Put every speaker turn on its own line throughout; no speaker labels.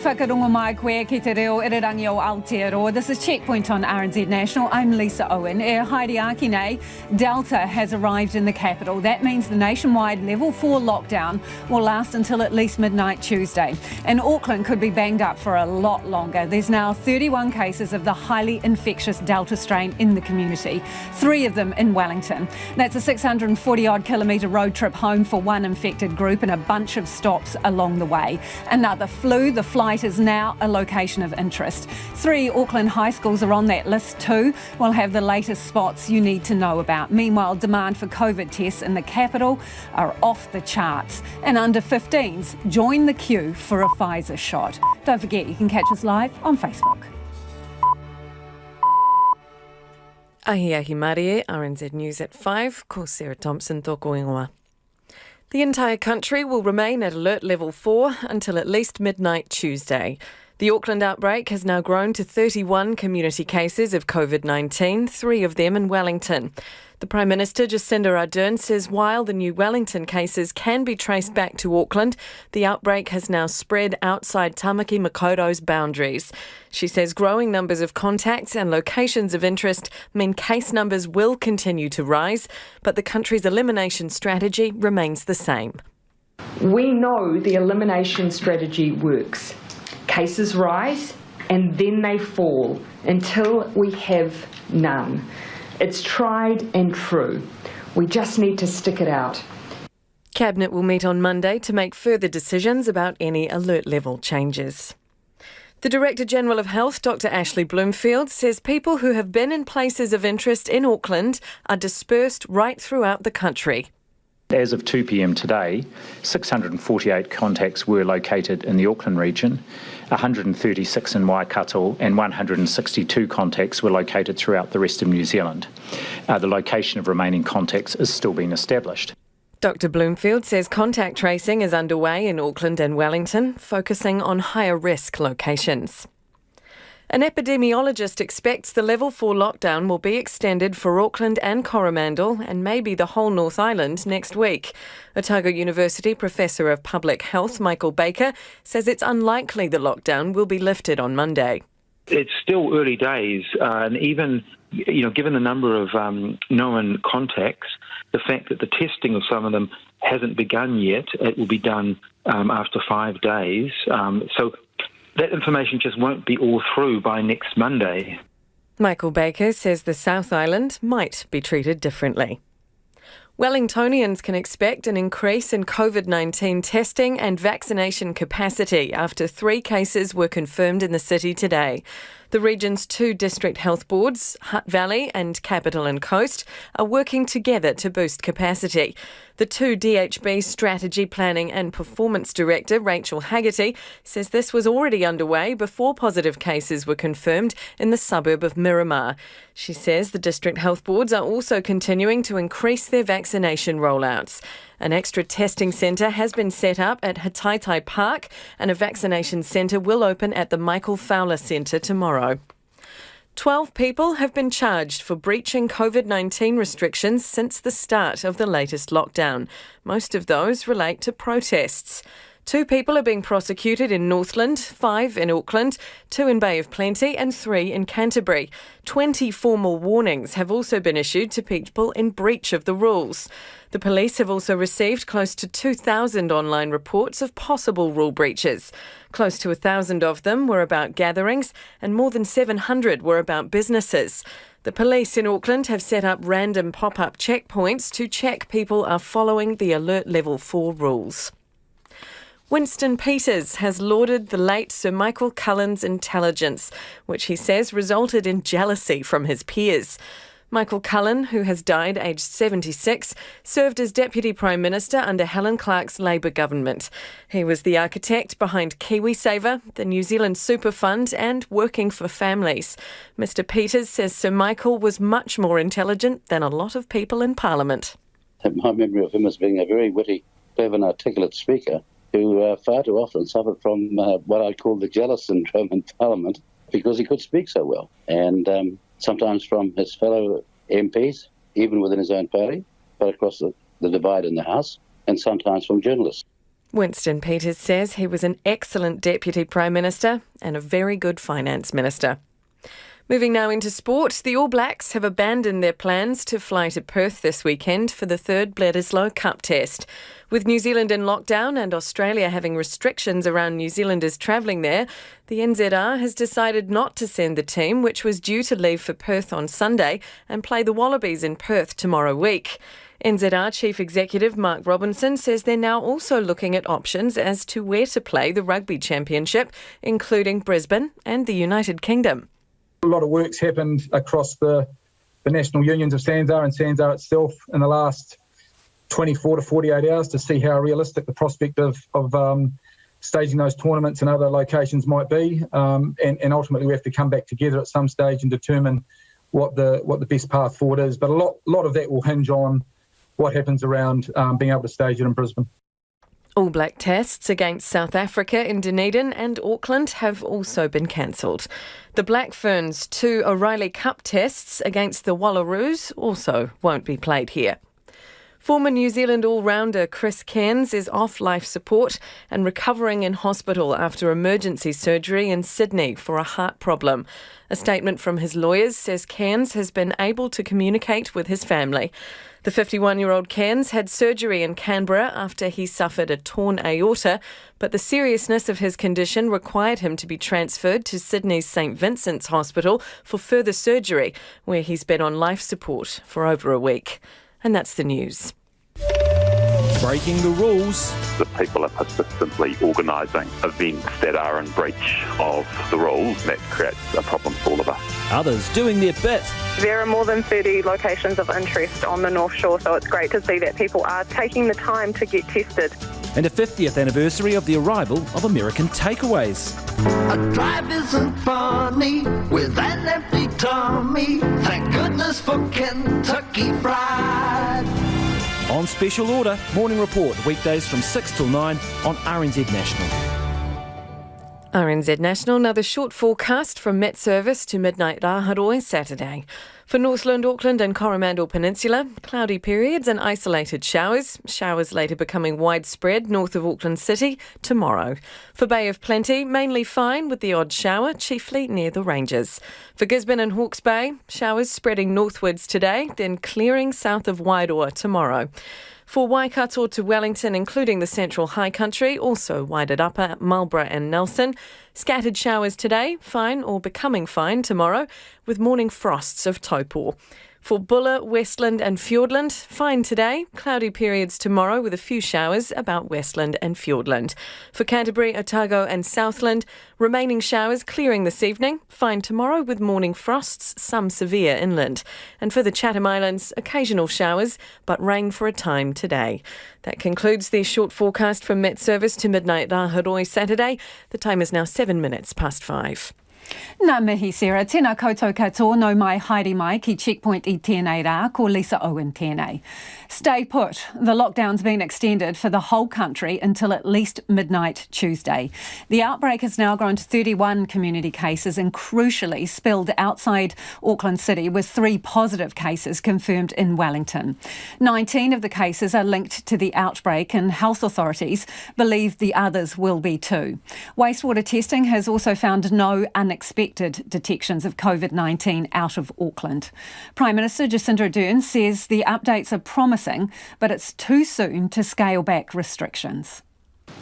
whakarongo mai koe ki te reo irirangi o Aotearoa. This is Checkpoint on RNZ National. I'm Lisa Owen. E haere aki nei, Delta has arrived in the capital. That means the nationwide level 4 lockdown will last until at least midnight Tuesday. And Auckland could be banged up for a lot longer. There's now 31 cases of the highly infectious Delta strain in the community, 3 of them in Wellington. That's a 640-odd kilometre road trip home for one infected group and a bunch of stops along the way. Another flu. The flight is now a location of interest. 3 Auckland high schools are on that list too. We'll have the latest spots you need to know about. Meanwhile, demand for COVID tests in the capital are off the charts. And under 15s, join the queue for a Pfizer shot. Don't forget, you can catch us live on Facebook.
Ahi Marie, RNZ News at 5, ko Sarah Thompson tōko ingoa. The entire country will remain at alert level 4 until at least midnight Tuesday. The Auckland outbreak has now grown to 31 community cases of COVID-19, 3 of them in Wellington. The Prime Minister, Jacinda Ardern, says while the new Wellington cases can be traced back to Auckland, the outbreak has now spread outside Tamaki Makaurau's boundaries. She says growing numbers of contacts and locations of interest mean case numbers will continue to rise, but the country's elimination strategy remains the same.
We know the elimination strategy works. Cases rise and then they fall until we have none. It's tried and true. We just need to stick it out.
Cabinet will meet on Monday to make further decisions about any alert level changes. The Director General of Health, Dr Ashley Bloomfield, says people who have been in places of interest in Auckland are dispersed right throughout the country.
As of 2 p.m. today, 648 contacts were located in the Auckland region, 136 in Waikato, and 162 contacts were located throughout the rest of New Zealand. The location of remaining contacts is still being established.
Dr Bloomfield says contact tracing is underway in Auckland and Wellington, focusing on higher risk locations. An epidemiologist expects the level 4 lockdown will be extended for Auckland and Coromandel and maybe the whole North Island next week. Otago University Professor of Public Health Michael Baker says it's unlikely the lockdown will be lifted on Monday.
It's still early days, and even given the number of known contacts, the fact that the testing of some of them hasn't begun yet, it will be done after 5 days. So that information just won't be all through by next Monday.
Michael Baker says the South Island might be treated differently. Wellingtonians can expect an increase in COVID-19 testing and vaccination capacity after 3 cases were confirmed in the city today. The region's 2 district health boards, Hutt Valley and Capital and Coast, are working together to boost capacity. The 2 DHB Strategy Planning and Performance Director, Rachel Haggerty, says this was already underway before positive cases were confirmed in the suburb of Miramar. She says the district health boards are also continuing to increase their vaccination rollouts. An extra testing centre has been set up at Hataitai Park and a vaccination centre will open at the Michael Fowler Centre tomorrow. 12 people have been charged for breaching COVID-19 restrictions since the start of the latest lockdown. Most of those relate to protests. 2 people are being prosecuted in Northland, 5 in Auckland, 2 in Bay of Plenty and 3 in Canterbury. 20 formal warnings have also been issued to people in breach of the rules. The police have also received close to 2,000 online reports of possible rule breaches. Close to 1,000 of them were about gatherings and more than 700 were about businesses. The police in Auckland have set up random pop-up checkpoints to check people are following the Alert Level 4 rules. Winston Peters has lauded the late Sir Michael Cullen's intelligence, which he says resulted in jealousy from his peers. Michael Cullen, who has died aged 76, served as Deputy Prime Minister under Helen Clark's Labour government. He was the architect behind KiwiSaver, the New Zealand Super Fund and Working for Families. Mr Peters says Sir Michael was much more intelligent than a lot of people in Parliament.
My memory of him as being a very witty, clever and articulate speaker who far too often suffered from what I call the jealous syndrome in Parliament because he could speak so well. And sometimes from his fellow MPs, even within his own party, but across the divide in the House, and sometimes from journalists.
Winston Peters says he was an excellent Deputy Prime Minister and a very good Finance Minister. Moving now into sport, the All Blacks have abandoned their plans to fly to Perth this weekend for the third Bledisloe Cup test. With New Zealand in lockdown and Australia having restrictions around New Zealanders travelling there, the NZR has decided not to send the team, which was due to leave for Perth on Sunday and play the Wallabies in Perth tomorrow week. NZR Chief Executive Mark Robinson says they're now also looking at options as to where to play the Rugby Championship, including Brisbane and the United Kingdom.
A lot of work's happened across the national unions of SANZAR and SANZAR itself in the last 24 to 48 hours to see how realistic the prospect of staging those tournaments in other locations might be. And ultimately we have to come back together at some stage and determine what the best path forward is. But a lot of that will hinge on what happens around being able to stage it in Brisbane.
All Black tests against South Africa in Dunedin and Auckland have also been cancelled. The Black Ferns' 2 O'Reilly Cup tests against the Wallaroos also won't be played here. Former New Zealand all-rounder Chris Hipkins is off life support and recovering in hospital after emergency surgery in Sydney for a heart problem. A statement from his lawyers says Hipkins has been able to communicate with his family. The 51-year-old Hipkins had surgery in Canberra after he suffered a torn aorta, but the seriousness of his condition required him to be transferred to Sydney's St Vincent's Hospital for further surgery, where he's been on life support for over a week. And that's the news.
Breaking the rules.
The people are persistently organising events that are in breach of the rules. That creates a problem for all of us.
Others doing their bit.
There are more than 30 locations of interest on the North Shore, so it's great to see that people are taking the time to get tested.
And a 50th anniversary of the arrival of American takeaways.
A drive isn't funny with an empty tummy. Thank goodness for Kentucky Fried.
On special order, Morning Report, weekdays from 6 till 9 on RNZ National.
RNZ National, now the short forecast from Met Service to midnight Raharoi Saturday. For Northland, Auckland and Coromandel Peninsula, cloudy periods and isolated showers. Showers later becoming widespread north of Auckland City tomorrow. For Bay of Plenty, mainly fine with the odd shower, chiefly near the ranges. For Gisborne and Hawke's Bay, showers spreading northwards today, then clearing south of Wairoa tomorrow. For Waikato to Wellington, including the central high country, also Waidat Upper, Marlborough and Nelson. Scattered showers today, fine or becoming fine tomorrow, with morning frosts of Taupō. For Buller, Westland and Fiordland, fine today, cloudy periods tomorrow with a few showers about Westland and Fiordland. For Canterbury, Otago and Southland, remaining showers clearing this evening, fine tomorrow with morning frosts, some severe inland. And for the Chatham Islands, occasional showers, but rain for a time today. That concludes the short forecast from Met Service to midnight Raharoi Saturday. The time is now 7 minutes past 5.
Nā mihi Sarah, tēnā koutou katoa, no mai haere mai ki Checkpoint I tēnei rā, ko Lisa Owen tēnei. Stay put. The lockdown's been extended for the whole country until at least midnight Tuesday. The outbreak has now grown to 31 community cases and crucially spilled outside Auckland City with 3 positive cases confirmed in Wellington. 19 of the cases are linked to the outbreak and health authorities believe the others will be too. Wastewater testing has also found no unexpected detections of COVID-19 out of Auckland. Prime Minister Jacinda Ardern says the updates are promising, but it's too soon to scale back restrictions.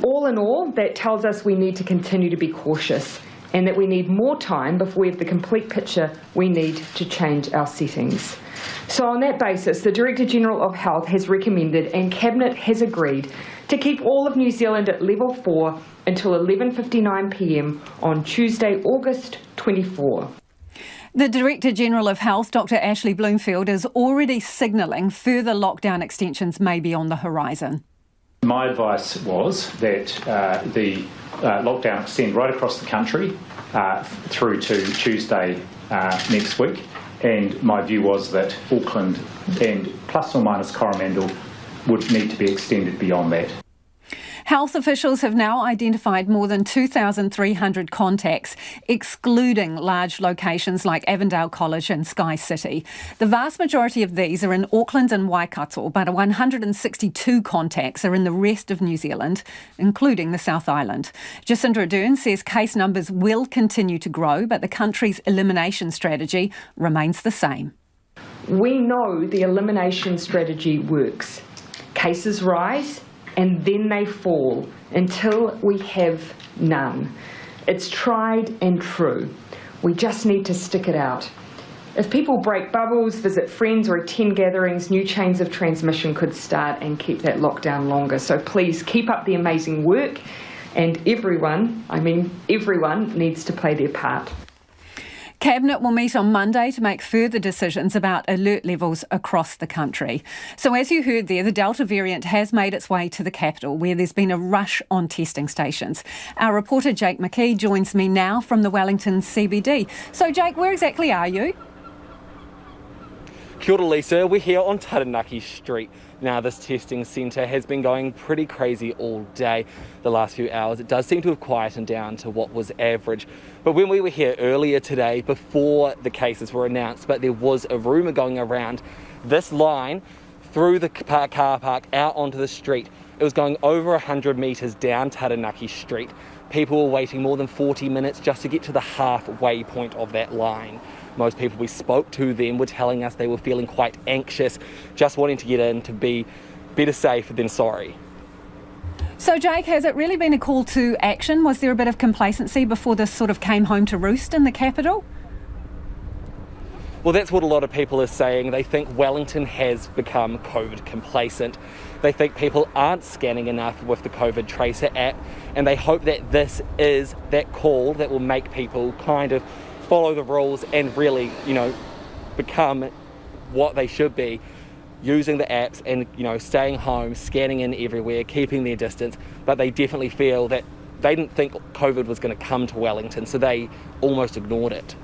All in all, that tells us we need to continue to be cautious and that we need more time before we have the complete picture we need to change our settings. So on that basis, the Director-General of Health has recommended and Cabinet has agreed to keep all of New Zealand at level 4 until 11:59 p.m. on Tuesday, August 24.
The Director-General of Health, Dr Ashley Bloomfield, is already signalling further lockdown extensions may be on the horizon.
My advice was that the lockdown extend right across the country through to Tuesday next week, and my view was that Auckland and plus or minus Coromandel would need to be extended beyond that.
Health officials have now identified more than 2,300 contacts, excluding large locations like Avondale College and Sky City. The vast majority of these are in Auckland and Waikato, but 162 contacts are in the rest of New Zealand, including the South Island. Jacinda Ardern says case numbers will continue to grow, but the country's elimination strategy remains the same.
We know the elimination strategy works. Cases rise and then they fall until we have none. It's tried and true. We just need to stick it out. If people break bubbles, visit friends or attend gatherings, new chains of transmission could start and keep that lockdown longer. So please keep up the amazing work, and everyone needs to play their part.
Cabinet will meet on Monday to make further decisions about alert levels across the country. So as you heard there, the Delta variant has made its way to the capital, where there's been a rush on testing stations. Our reporter Jake McKee joins me now from the Wellington CBD. So Jake, where exactly are you?
Kia ora, Lisa. We're here on Taranaki Street. Now, this testing centre has been going pretty crazy all day the last few hours. It does seem to have quietened down to what was average. But when we were here earlier today, before the cases were announced, but there was a rumour going around, this line through the car park out onto the street, it was going over 100 metres down Taranaki Street. People were waiting more than 40 minutes just to get to the halfway point of that line. Most people we spoke to then were telling us they were feeling quite anxious, just wanting to get in to be better safe than sorry.
So Jake, has it really been a call to action? Was there a bit of complacency before this sort of came home to roost in the capital?
Well, that's what a lot of people are saying. They think Wellington has become COVID complacent. They think people aren't scanning enough with the COVID Tracer app, and they hope that this is that call that will make people kind of follow the rules and really, become what they should be, using the apps and, staying home, scanning in everywhere, keeping their distance. But they definitely feel that they didn't think COVID was going to come to Wellington, so they almost ignored it.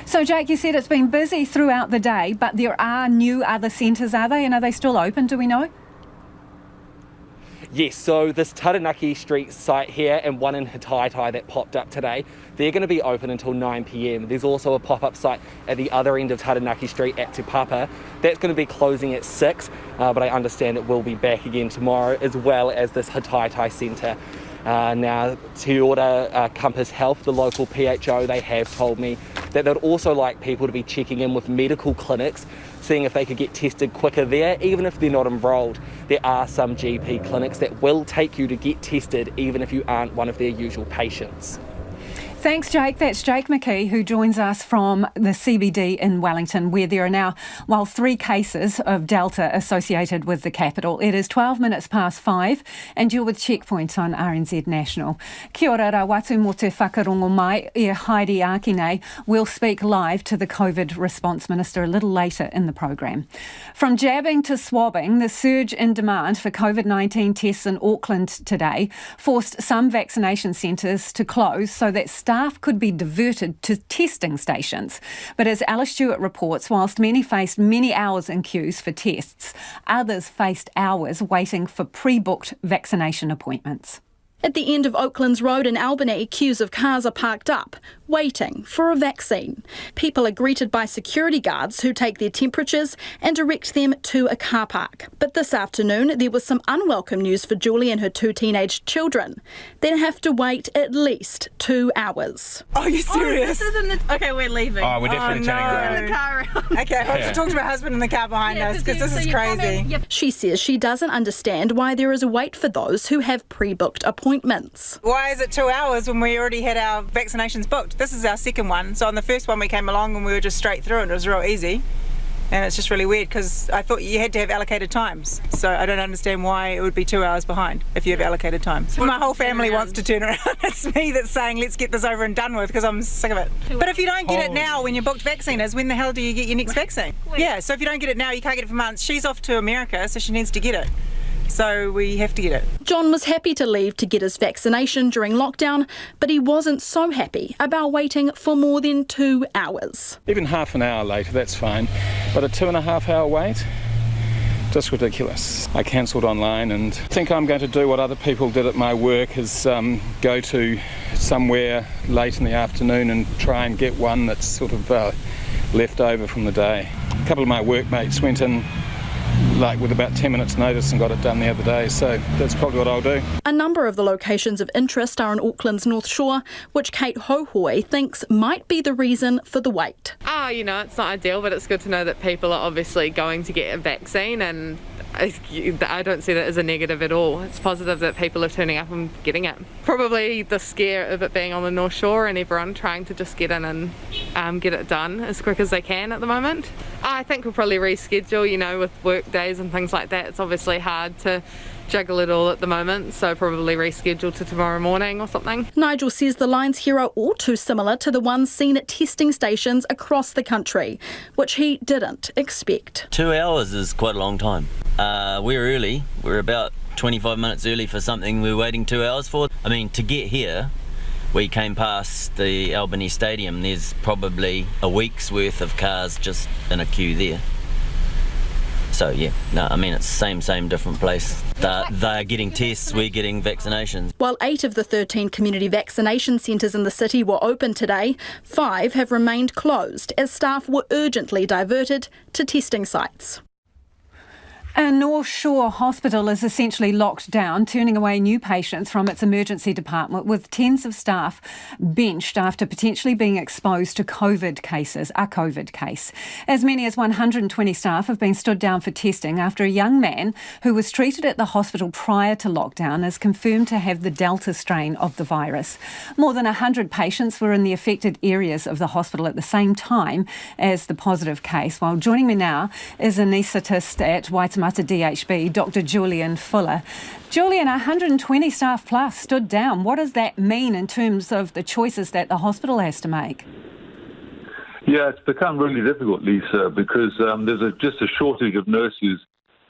So Jake, you said it's been busy throughout the day, but there are new other centres, are they? And are they still open, do we know?
Yes, so this Taranaki Street site here and one in Hataitai that popped up today, they're going to be open until 9 p.m. There's also a pop-up site at the other end of Taranaki Street at Te Papa. That's going to be closing at 6, but I understand it will be back again tomorrow, as well as this Hataitai centre. Now, Te Ora Compass Health, the local PHO, they have told me that they'd also like people to be checking in with medical clinics, seeing if they could get tested quicker there, even if they're not enrolled. There are some GP clinics that will take you to get tested, even if you aren't one of their usual patients.
Thanks, Jake. That's Jake McKee, who joins us from the CBD in Wellington, where there are now, 3 cases of Delta associated with the capital. It is 12 minutes past 5, and you're with Checkpoint on RNZ National. Kia ora rā watu mō te whakarongo mai, e Heidi Akine. We'll speak live to the COVID response minister a little later in the program. From jabbing to swabbing, the surge in demand for COVID-19 tests in Auckland today forced some vaccination centres to close so that staff could be diverted to testing stations. But as Alice Stewart reports, whilst many faced many hours in queues for tests, others faced hours waiting for pre-booked vaccination appointments.
At the end of Oaklands Road in Albany, queues of cars are parked up, waiting for a vaccine. People are greeted by security guards who take their temperatures and direct them to a car park. But this afternoon, there was some unwelcome news for Julie and her 2 teenage children. They'll have to wait at least 2 hours.
Oh, you're serious?
Oh, this isn't okay, we're leaving.
Oh, we're definitely turning around.
In the car around.
Okay, I hope to talk to my husband in the car behind us, because this is crazy.
Yep. She says she doesn't understand why there is a wait for those who have pre-booked appointments.
Why is it 2 hours when we already had our vaccinations booked? This is our second one. So on the first one we came along and we were just straight through and it was real easy. And it's just really weird because I thought you had to have allocated times. So I don't understand why it would be 2 hours behind if you have allocated times. My whole family wants to turn around. It's me that's saying let's get this over and done with because I'm sick of it. But if you don't get it now when your booked vaccine is, when the hell do you get your next vaccine? Yeah, so if you don't get it now, you can't get it for months. She's off to America, so she needs to get it. So we have to get it.
John was happy to leave to get his vaccination during lockdown, but he wasn't so happy about waiting for more than 2 hours.
Even half an hour later, that's fine. But a 2.5 hour wait? Just ridiculous. I cancelled online and think I'm going to do what other people did at my work, is go to somewhere late in the afternoon and try and get one that's sort of left over from the day. A couple of my workmates went in with about 10 minutes notice and got it done the other day, so that's probably what I'll do.
A number of the locations of interest are on Auckland's North Shore, which Kate Hohoi thinks might be the reason for the wait.
It's not ideal, but it's good to know that people are obviously going to get a vaccine, and I don't see that as a negative at all. It's positive that people are turning up and getting it. Probably the scare of it being on the North Shore and everyone trying to just get in and get it done as quick as they can at the moment. I think we'll probably reschedule, with work days and things like that. It's obviously hard to juggle it all at the moment, so probably reschedule to tomorrow morning or something.
Nigel says the lines here are all too similar to the ones seen at testing stations across the country, which he didn't expect.
2 hours is quite a long time. We're early. We're about 25 minutes early for something we're waiting 2 hours for. To get here, we came past the Albany Stadium. There's probably a week's worth of cars just in a queue there. So it's same different place. They're getting tests, we're getting vaccinations.
While 8 of the 13 community vaccination centres in the city were open today, 5 have remained closed as staff were urgently diverted to testing sites.
A North Shore hospital is essentially locked down, turning away new patients from its emergency department, with tens of staff benched after potentially being exposed to a COVID case. As many as 120 staff have been stood down for testing after a young man who was treated at the hospital prior to lockdown is confirmed to have the Delta strain of the virus. More than 100 patients were in the affected areas of the hospital at the same time as the positive case. While joining me now is anaesthetist at Waitemata DHB, Dr. Julian Fuller. Julian, 120 staff plus stood down. What does that mean in terms of the choices that the hospital has to make?
Yeah, it's become really difficult, Lisa, because there's just a shortage of nurses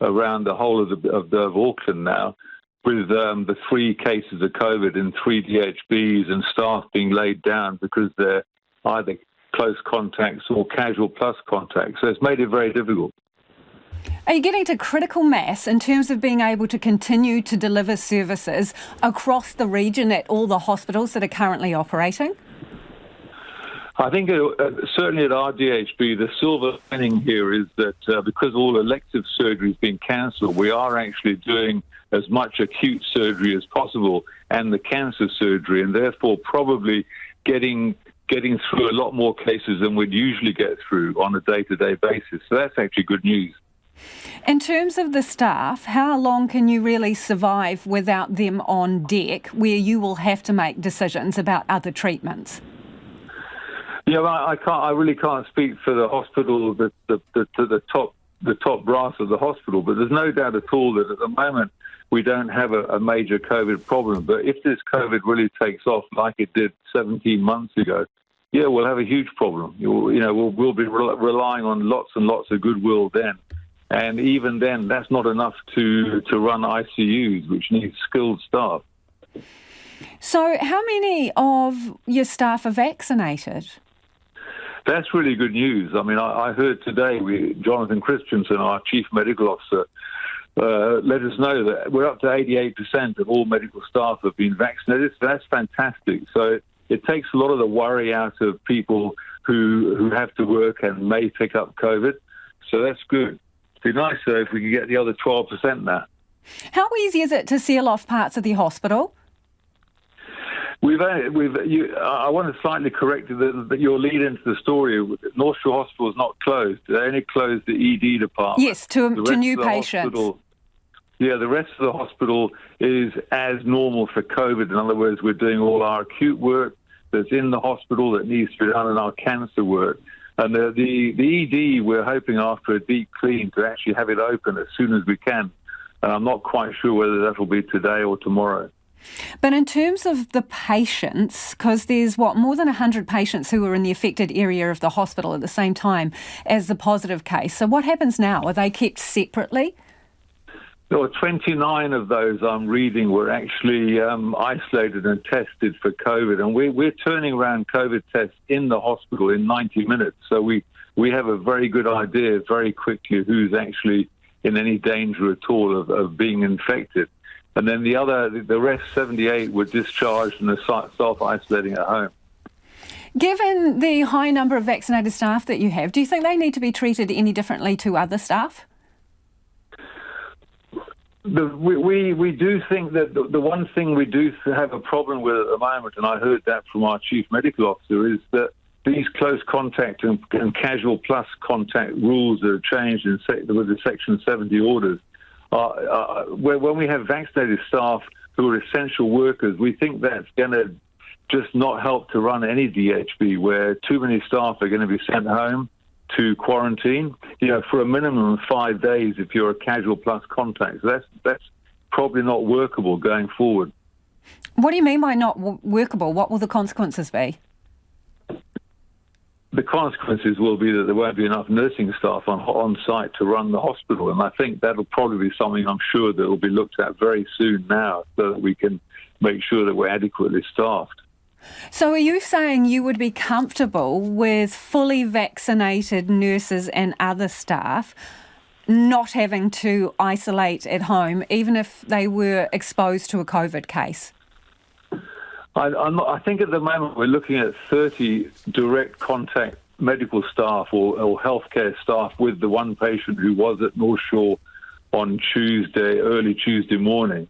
around the whole of Auckland now, with the 3 cases of COVID in 3 DHBs and staff being laid down because they're either close contacts or casual plus contacts. So it's made it very difficult.
Are you getting to critical mass in terms of being able to continue to deliver services across the region at all the hospitals that are currently operating?
I think certainly at our DHB, the silver lining here is that because all elective surgery has been cancelled, we are actually doing as much acute surgery as possible and the cancer surgery, and therefore probably getting through a lot more cases than we'd usually get through on a day-to-day basis. So that's actually good news.
In terms of the staff, how long can you really survive without them on deck, where you will have to make decisions about other treatments?
Yeah, I really can't speak for the hospital, the top brass of the hospital, but there's no doubt at all that at the moment we don't have a major COVID problem. But if this COVID really takes off like it did 17 months ago, yeah, we'll have a huge problem. We'll be relying on lots and lots of goodwill then. And even then, that's not enough to run ICUs, which need skilled staff.
So how many of your staff are vaccinated?
That's really good news. I heard today Jonathan Christensen, our Chief Medical Officer, let us know that we're up to 88% of all medical staff have been vaccinated. So that's fantastic. So it takes a lot of the worry out of people who have to work and may pick up COVID. So that's good. It'd be nice if we could get the other 12% now.
How easy is it to seal off parts of the hospital?
I want to slightly correct that your lead into the story. North Shore Hospital is not closed. They only closed the ED department.
Yes, to new patients.
The rest of the hospital is as normal for COVID. In other words, we're doing all our acute work that's in the hospital that needs to be done in our cancer work. And the ED, we're hoping after a deep clean to actually have it open as soon as we can. And I'm not quite sure whether that will be today or tomorrow.
But in terms of the patients, because there's more than 100 patients who were in the affected area of the hospital at the same time as the positive case. So what happens now? Are they kept separately?
29 of those I'm reading were actually isolated and tested for COVID. And we're turning around COVID tests in the hospital in 90 minutes. So we have a very good idea very quickly who's actually in any danger at all of being infected. And then the rest, 78, were discharged and are self-isolating at home.
Given the high number of vaccinated staff that you have, do you think they need to be treated any differently to other staff?
We do think that the one thing we do have a problem with at the moment, and I heard that from our Chief Medical Officer, is that these close contact and casual plus contact rules that have changed with the Section 70 orders, when we have vaccinated staff who are essential workers, we think that's going to just not help to run any DHB, where too many staff are going to be sent home to quarantine, for a minimum of 5 days if you're a casual plus contact. So that's probably not workable going forward.
What do you mean by not workable? What will the consequences be?
The consequences will be that there won't be enough nursing staff on site to run the hospital, and I think that'll probably be something I'm sure that will be looked at very soon now, so that we can make sure that we're adequately staffed.
So are you saying you would be comfortable with fully vaccinated nurses and other staff not having to isolate at home, even if they were exposed to a COVID case?
I think at the moment we're looking at 30 direct contact medical staff or healthcare staff with the one patient who was at North Shore on early Tuesday morning.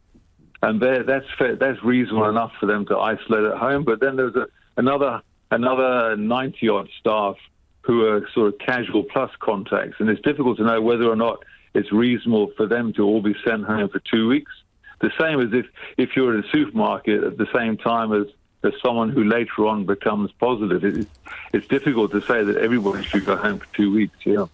And that's fair, that's reasonable enough for them to isolate at home. But then there's another 90-odd staff who are sort of casual plus contacts, and it's difficult to know whether or not it's reasonable for them to all be sent home for 2 weeks. The same as if you're at a supermarket at the same time as someone who later on becomes positive. It's difficult to say that everybody should go home for 2 weeks, yeah.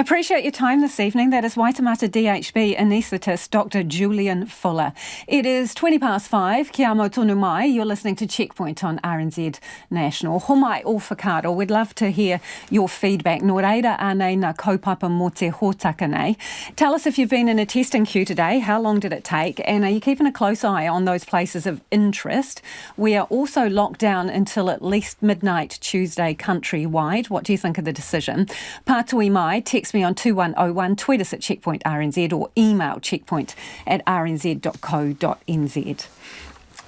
Appreciate your time this evening. That is Waitemata DHB anaesthetist Dr. Julian Fuller. It is 5:20. Kia mau tonu mai. You're listening to Checkpoint on RNZ National. Homai o whakaaro. We'd love to hear your feedback. Nō reira anei na kaupapa mō te hōtaka nei. Tell us if you've been in a testing queue today. How long did it take? And are you keeping a close eye on those places of interest? We are also locked down until at least midnight Tuesday countrywide. What do you think of the decision? Pātui mai, text me on 2101, tweet us at Checkpoint RNZ or email checkpoint@rnz.co.nz.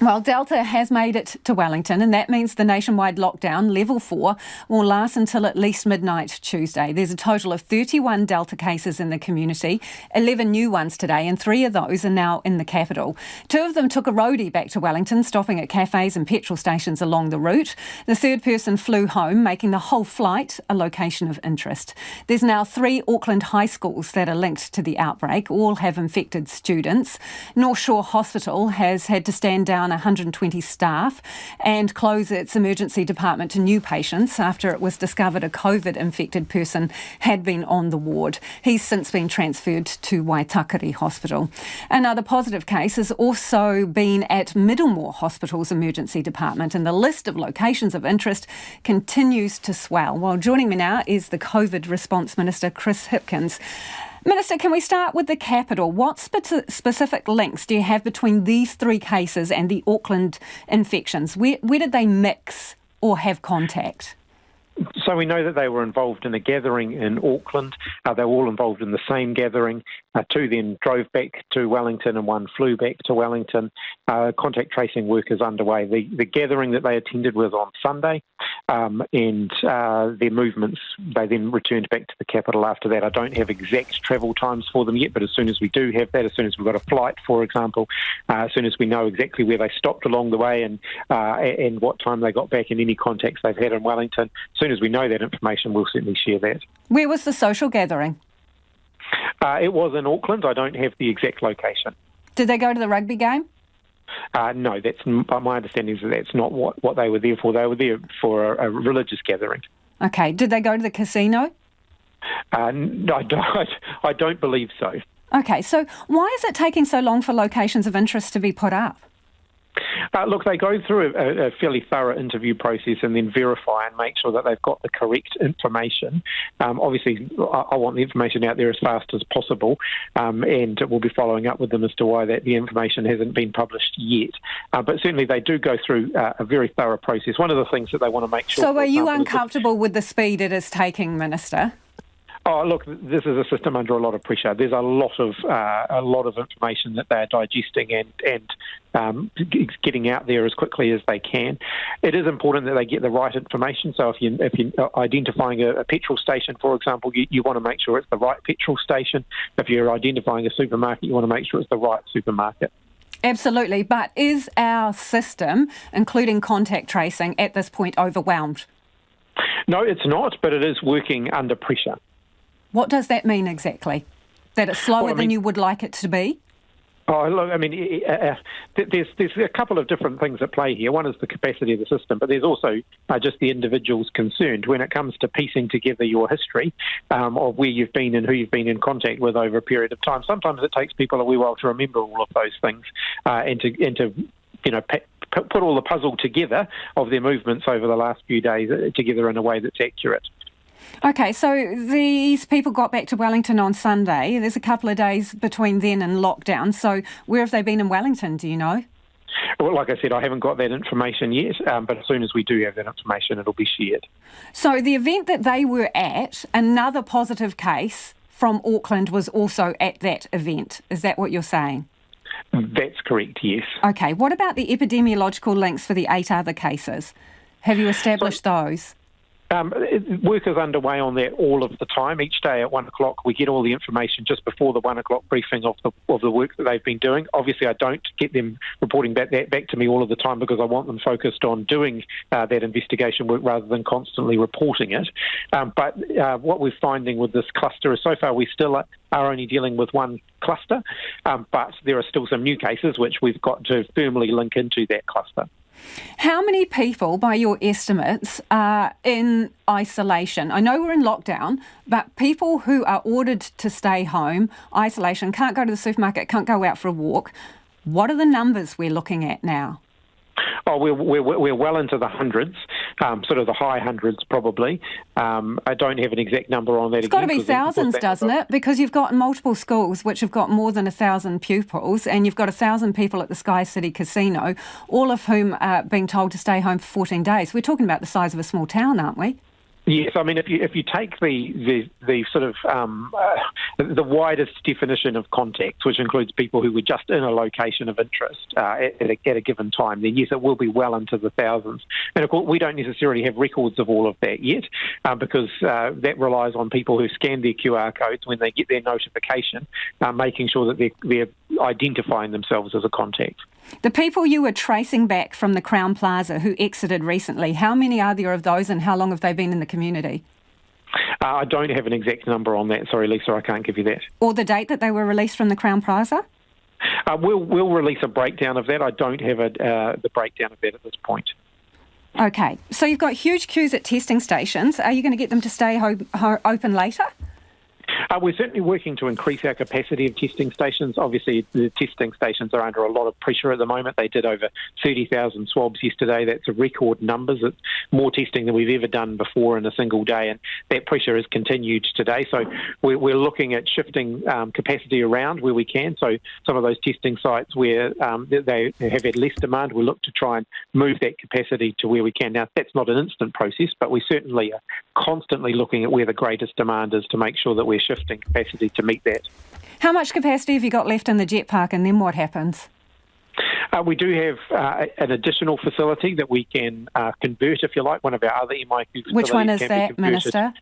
Well, Delta has made it to Wellington, and that means the nationwide lockdown, level 4, will last until at least midnight Tuesday. There's a total of 31 Delta cases in the community, 11 new ones today, and 3 of those are now in the capital. 2 of them took a roadie back to Wellington, stopping at cafes and petrol stations along the route. The third person flew home, making the whole flight a location of interest. There's now 3 Auckland high schools that are linked to the outbreak. All have infected students. North Shore Hospital has had to stand down 120 staff and close its emergency department to new patients after it was discovered a COVID-infected person had been on the ward. He's since been transferred to Waitakere Hospital. Another positive case has also been at Middlemore Hospital's emergency department, and the list of locations of interest continues to swell. Well, joining me now is the COVID Response Minister, Chris Hipkins. Minister, can we start with the capital? What specific links do you have between these 3 cases and the Auckland infections? Where did they mix or have contact?
So we know that they were involved in a gathering in Auckland. They were all involved in the same gathering. 2 then drove back to Wellington and 1 flew back to Wellington. Contact tracing work is underway. The gathering that they attended was on Sunday, and their movements, they then returned back to the capital after that. I don't have exact travel times for them yet, but as soon as we do have that, as soon as we've got a flight, for example, as soon as we know exactly where they stopped along the way and what time they got back and any contacts they've had in Wellington, as soon as we know that information, we'll certainly share that.
Where was the social gathering?
It was in Auckland. I don't have the exact location.
Did they go to the rugby game?
No, my understanding is that that's not what they were there for. They were there for a religious gathering.
Okay. Did they go to the casino?
No, I don't believe so.
Okay. So why is it taking so long for locations of interest to be put up?
Look, they go through a fairly thorough interview process and then verify and make sure that they've got the correct information. Obviously, I want the information out there as fast as possible, and we'll be following up with them as to why the information hasn't been published yet. But certainly they do go through a very thorough process. One of the things that they want to make sure...
So are you uncomfortable with the speed it is taking, Minister?
Oh, look, this is a system under a lot of pressure. There's a lot of information that they're digesting and getting out there as quickly as they can. It is important that they get the right information. So if you're identifying a petrol station, for example, you want to make sure it's the right petrol station. If you're identifying a supermarket, you want to make sure it's the right supermarket.
Absolutely. But is our system, including contact tracing, at this point overwhelmed?
No, it's not, but it is working under pressure.
What does that mean exactly? That it's slower than you would like it to be?
Oh, look, I mean, there's a couple of different things at play here. One is the capacity of the system, but there's also just the individuals concerned. When it comes to piecing together your history of where you've been and who you've been in contact with over a period of time, sometimes it takes people a wee while to remember all of those things and to put all the puzzle together of their movements over the last few days together in a way that's accurate.
OK, so these people got back to Wellington on Sunday. There's a couple of days between then and lockdown. So where have they been in Wellington, do you know?
Well, like I said, I haven't got that information yet, but as soon as we do have that information, it'll be shared.
So the event that they were at, another positive case from Auckland was also at that event. Is that what you're saying?
That's correct, yes.
OK, what about the epidemiological links for the 8 other cases? Have you established those?
Work is underway on that all of the time. Each day at 1 o'clock, we get all the information just before the 1 o'clock briefing of the work that they've been doing. Obviously, I don't get them reporting back to me all of the time because I want them focused on doing that investigation work rather than constantly reporting it. But what we're finding with this cluster is so far we still are only dealing with one cluster, but there are still some new cases which we've got to firmly link into that cluster.
How many people, by your estimates, are in isolation? I know we're in lockdown, but people who are ordered to stay home, isolation, can't go to the supermarket, can't go out for a walk. What are the numbers we're looking at now?
Oh, we're well into the hundreds, sort of the high hundreds probably. I don't have an exact number on that.
It's got to be thousands, doesn't it? Because you've got multiple schools which have got more than 1,000 pupils, and you've got 1,000 people at the Sky City Casino, all of whom are being told to stay home for 14 days. We're talking about the size of a small town, aren't we?
Yes, I mean, if you take the sort of the widest definition of contact, which includes people who were just in a location of interest at a given time, then yes, it will be well into the thousands. And of course, we don't necessarily have records of all of that yet, because that relies on people who scan their QR codes when they get their notification, making sure that they're identifying themselves as a contact.
The people you were tracing back from the Crown Plaza who exited recently, how many are there of those and how long have they been in the community?
I don't have an exact number on that. Sorry, Lisa, I can't give you that.
Or the date that they were released from the Crown Plaza?
We'll release a breakdown of that. I don't have the breakdown of that at this point.
OK, so you've got huge queues at testing stations. Are you going to get them to stay open later?
We're certainly working to increase our capacity of testing stations. Obviously, the testing stations are under a lot of pressure at the moment. They did over 30,000 swabs yesterday. That's a record numbers. It's more testing than we've ever done before in a single day, and that pressure has continued today. So we're looking at shifting capacity around where we can. So some of those testing sites where they have had less demand, we'll look to try and move that capacity to where we can. Now, that's not an instant process, but we certainly are constantly looking at where the greatest demand is to make sure that we're shifting capacity to meet that.
How much capacity have you got left in the jet park, and then what happens?
We do have an additional facility that we can convert, if you like, one of our other MIQ facilities.
Which one is that, Minister?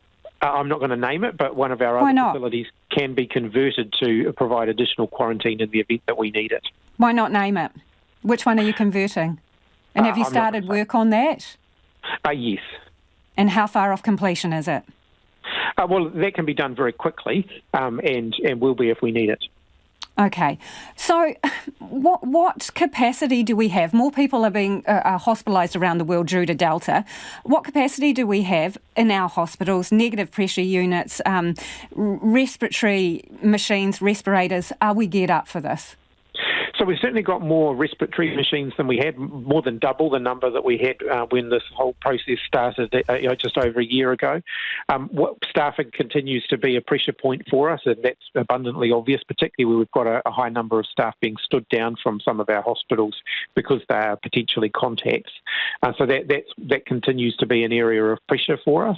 I'm not going to name it, but one of our other facilities can be converted to provide additional quarantine in the event that we need it.
Why not name it? Which one are you converting? And have you started work on that?
Yes.
And how far off completion is it?
Well, that can be done very quickly, and will be if we need it.
Okay. So what capacity do we have? More people are being hospitalised around the world due to Delta. What capacity do we have in our hospitals, negative pressure units, respiratory machines, respirators? Are we geared up for this?
So we've certainly got more respiratory machines than we had, more than double the number that we had when this whole process started just over a year ago. Staffing continues to be a pressure point for us, and that's abundantly obvious, particularly where we've got a high number of staff being stood down from some of our hospitals because they are potentially contacts. So that continues to be an area of pressure for us.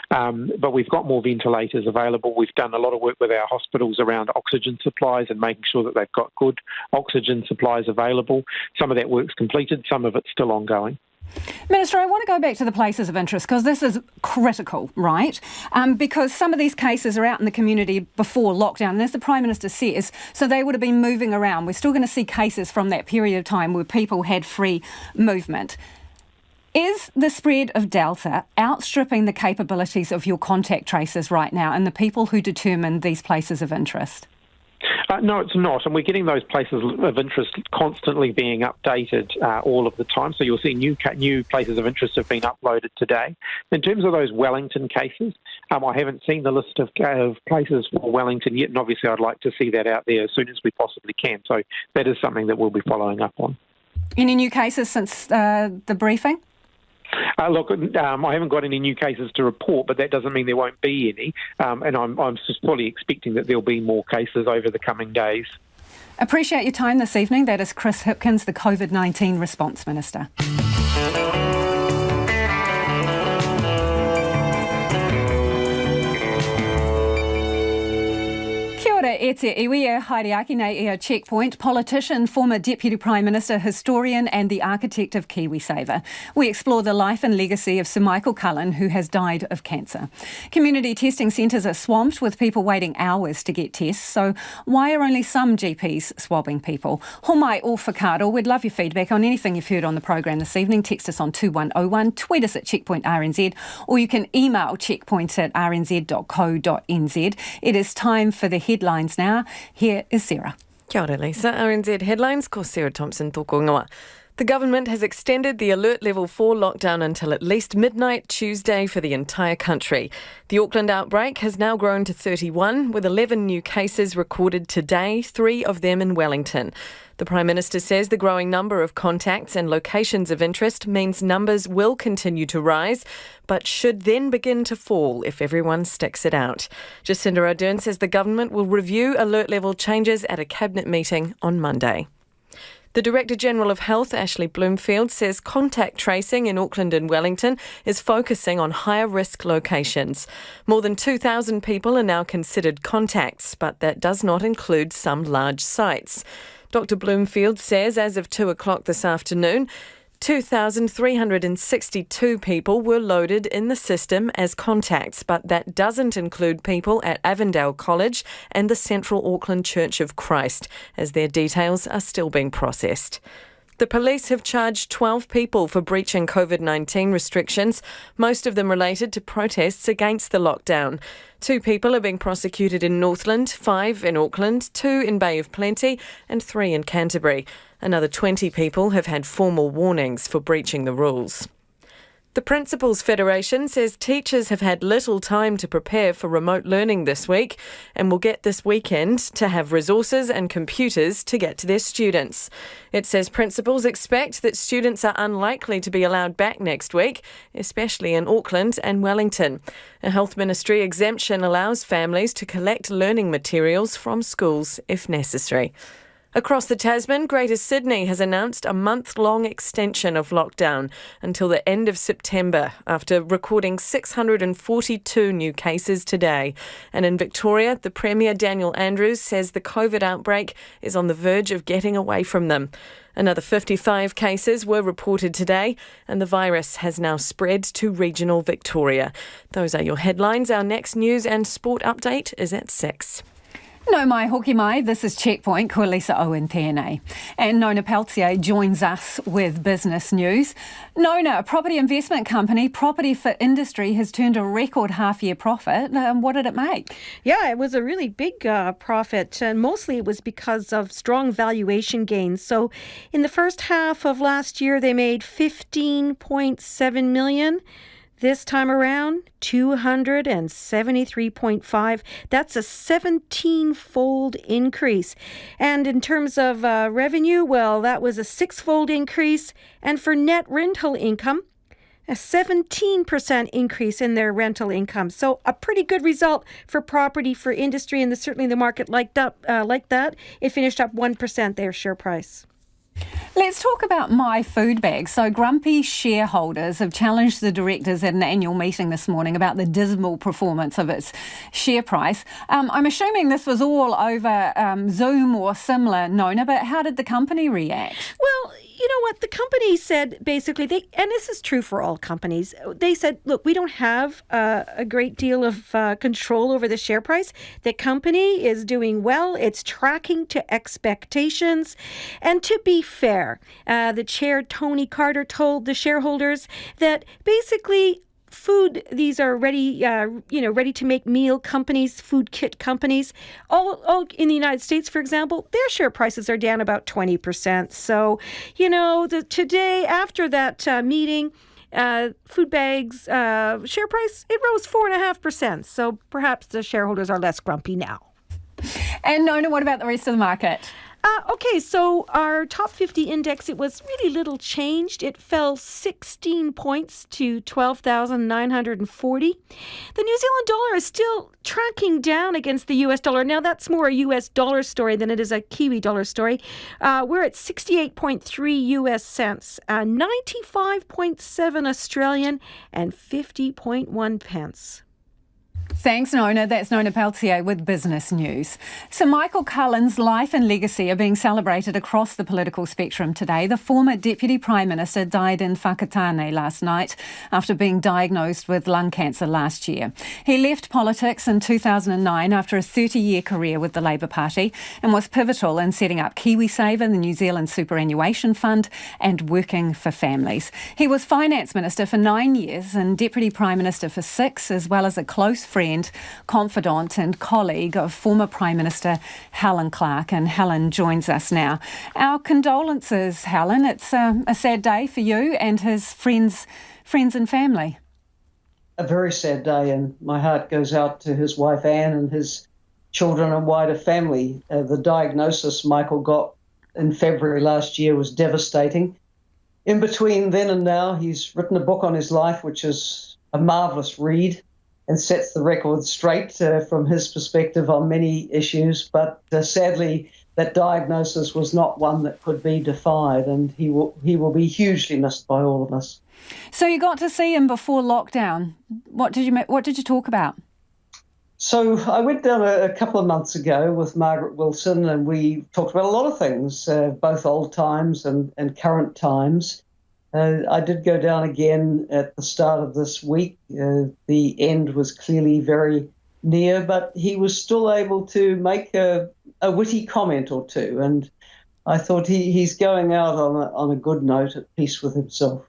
But we've got more ventilators available. We've done a lot of work with our hospitals around oxygen supplies and making sure that they've got good oxygen supplies available. Some of that work's completed, some of it's still ongoing.
Minister, I want to go back to the places of interest because this is critical, right? Because some of these cases are out in the community before lockdown, and as the Prime Minister says, so they would have been moving around. We're still going to see cases from that period of time where people had free movement. Is the spread of Delta outstripping the capabilities of your contact tracers right now and the people who determine these places of interest?
No, it's not, and we're getting those places of interest constantly being updated all of the time. So you'll see new places of interest have been uploaded today. In terms of those Wellington cases, I haven't seen the list of places for Wellington yet, and obviously I'd like to see that out there as soon as we possibly can. So that is something that we'll be following up on. Any
new cases since the briefing?
Look, I haven't got any new cases to report, but that doesn't mean there won't be any. And I'm just fully expecting that there'll be more cases over the coming days.
Appreciate your time this evening. That is Chris Hipkins, the COVID-19 Response Minister. E te iwi e haere aki nei e a Checkpoint, politician, former Deputy Prime Minister, historian and the architect of KiwiSaver. We explore the life and legacy of Sir Michael Cullen, who has died of cancer. Community testing centres are swamped with people waiting hours to get tests, so why are only some GPs swabbing people? Homai o whakaaro, we'd love your feedback on anything you've heard on the programme this evening. Text us on 2101, tweet us at Checkpoint RNZ, or you can email checkpoint@rnz.co.nz. It is time for the headlines now. Here is Sarah.
Kia ora, Lisa. RNZ headlines, ko Sarah Thompson tōko ingoa. The government has extended the Alert Level 4 lockdown until at least midnight Tuesday for the entire country. The Auckland outbreak has now grown to 31, with 11 new cases recorded today, 3 of them in Wellington. The Prime Minister says the growing number of contacts and locations of interest means numbers will continue to rise, but should then begin to fall if everyone sticks it out. Jacinda Ardern says the government will review alert level changes at a cabinet meeting on Monday. The Director-General of Health, Ashley Bloomfield, says contact tracing in Auckland and Wellington is focusing on higher-risk locations. More than 2,000 people are now considered contacts, but that does not include some large sites. Dr Bloomfield says as of 2 o'clock this afternoon, 2,362 people were loaded in the system as contacts, but that doesn't include people at Avondale College and the Central Auckland Church of Christ, as their details are still being processed. The police have charged 12 people for breaching COVID-19 restrictions, most of them related to protests against the lockdown. 2 people are being prosecuted in Northland, 5 in Auckland, 2 in Bay of Plenty and 3 in Canterbury. Another 20 people have had formal warnings for breaching the rules. The Principals Federation says teachers have had little time to prepare for remote learning this week and will get this weekend to have resources and computers to get to their students. It says principals expect that students are unlikely to be allowed back next week, especially in Auckland and Wellington. A Health Ministry exemption allows families to collect learning materials from schools if necessary. Across the Tasman, Greater Sydney has announced a month-long extension of lockdown until the end of September after recording 642 new cases today. And in Victoria, the Premier Daniel Andrews says the COVID outbreak is on the verge of getting away from them. Another 55 cases were reported today and the virus has now spread to regional Victoria. Those are your headlines. Our next news and sport update is at 6.
No mai hoki mai, this is Checkpoint, ko Lisa Owen tēnei. And Nona Peltier joins us with business news. Nona, a property investment company, Property for Industry, has turned a record half-year profit. What did it make?
Yeah, it was a really big profit, and mostly it was because of strong valuation gains. So in the first half of last year, they made $15.7 million. This time around, 273.5. That's a 17-fold increase. And in terms of revenue, well, that was a 6-fold increase. And for net rental income, a 17% increase in their rental income. So a pretty good result for property, for industry, and certainly the market like that. It finished up 1%, their share price.
Let's talk about My Food Bag. So grumpy shareholders have challenged the directors at an annual meeting this morning about the dismal performance of its share price. I'm assuming this was all over Zoom or similar, Nona, but how did the company react?
Well, you know what? The company said basically, and this is true for all companies, they said, look, we don't have a great deal of control over the share price. The company is doing well. It's tracking to expectations. And to be fair, the chair, Tony Carter, told the shareholders that basically food, these are ready to make meal companies, food kit companies, all in the United States, for example, their share prices are down about 20%. So, today after that meeting, Food Bag's share price, it rose 4.5%. So perhaps the shareholders are less grumpy now.
And Nona, what about the rest of the market?
Okay, so our top 50 index, it was really little changed. It fell 16 points to 12,940. The New Zealand dollar is still tracking down against the US dollar. Now, that's more a US dollar story than it is a Kiwi dollar story. We're at 68.3 US cents, 95.7 Australian, and 50.1 pence.
Thanks, Nona. That's Nona Peltier with Business News. So Michael Cullen's life and legacy are being celebrated across the political spectrum today. The former Deputy Prime Minister died in Whakatane last night after being diagnosed with lung cancer last year. He left politics in 2009 after a 30-year career with the Labour Party and was pivotal in setting up KiwiSaver, the New Zealand Superannuation Fund, and Working for Families. He was Finance Minister for 9 years and Deputy Prime Minister for 6, as well as a close friend, confidant and colleague of former Prime Minister Helen Clark. And Helen joins us now. Our condolences, Helen. It's a sad day for you and his friends and family.
A very sad day, and my heart goes out to his wife Anne and his children and wider family. The diagnosis Michael got in February last year was devastating. In between then and now, he's written a book on his life, which is a marvellous read and sets the record straight from his perspective on many issues. But sadly, that diagnosis was not one that could be defied, and he will be hugely missed by all of us.
So you got to see him before lockdown. What did you talk about?
So I went down a couple of months ago with Margaret Wilson, and we talked about a lot of things, both old times and current times. I did go down again at the start of this week. The end was clearly very near, but he was still able to make a witty comment or two. And I thought he's going out on a good note, at peace with himself.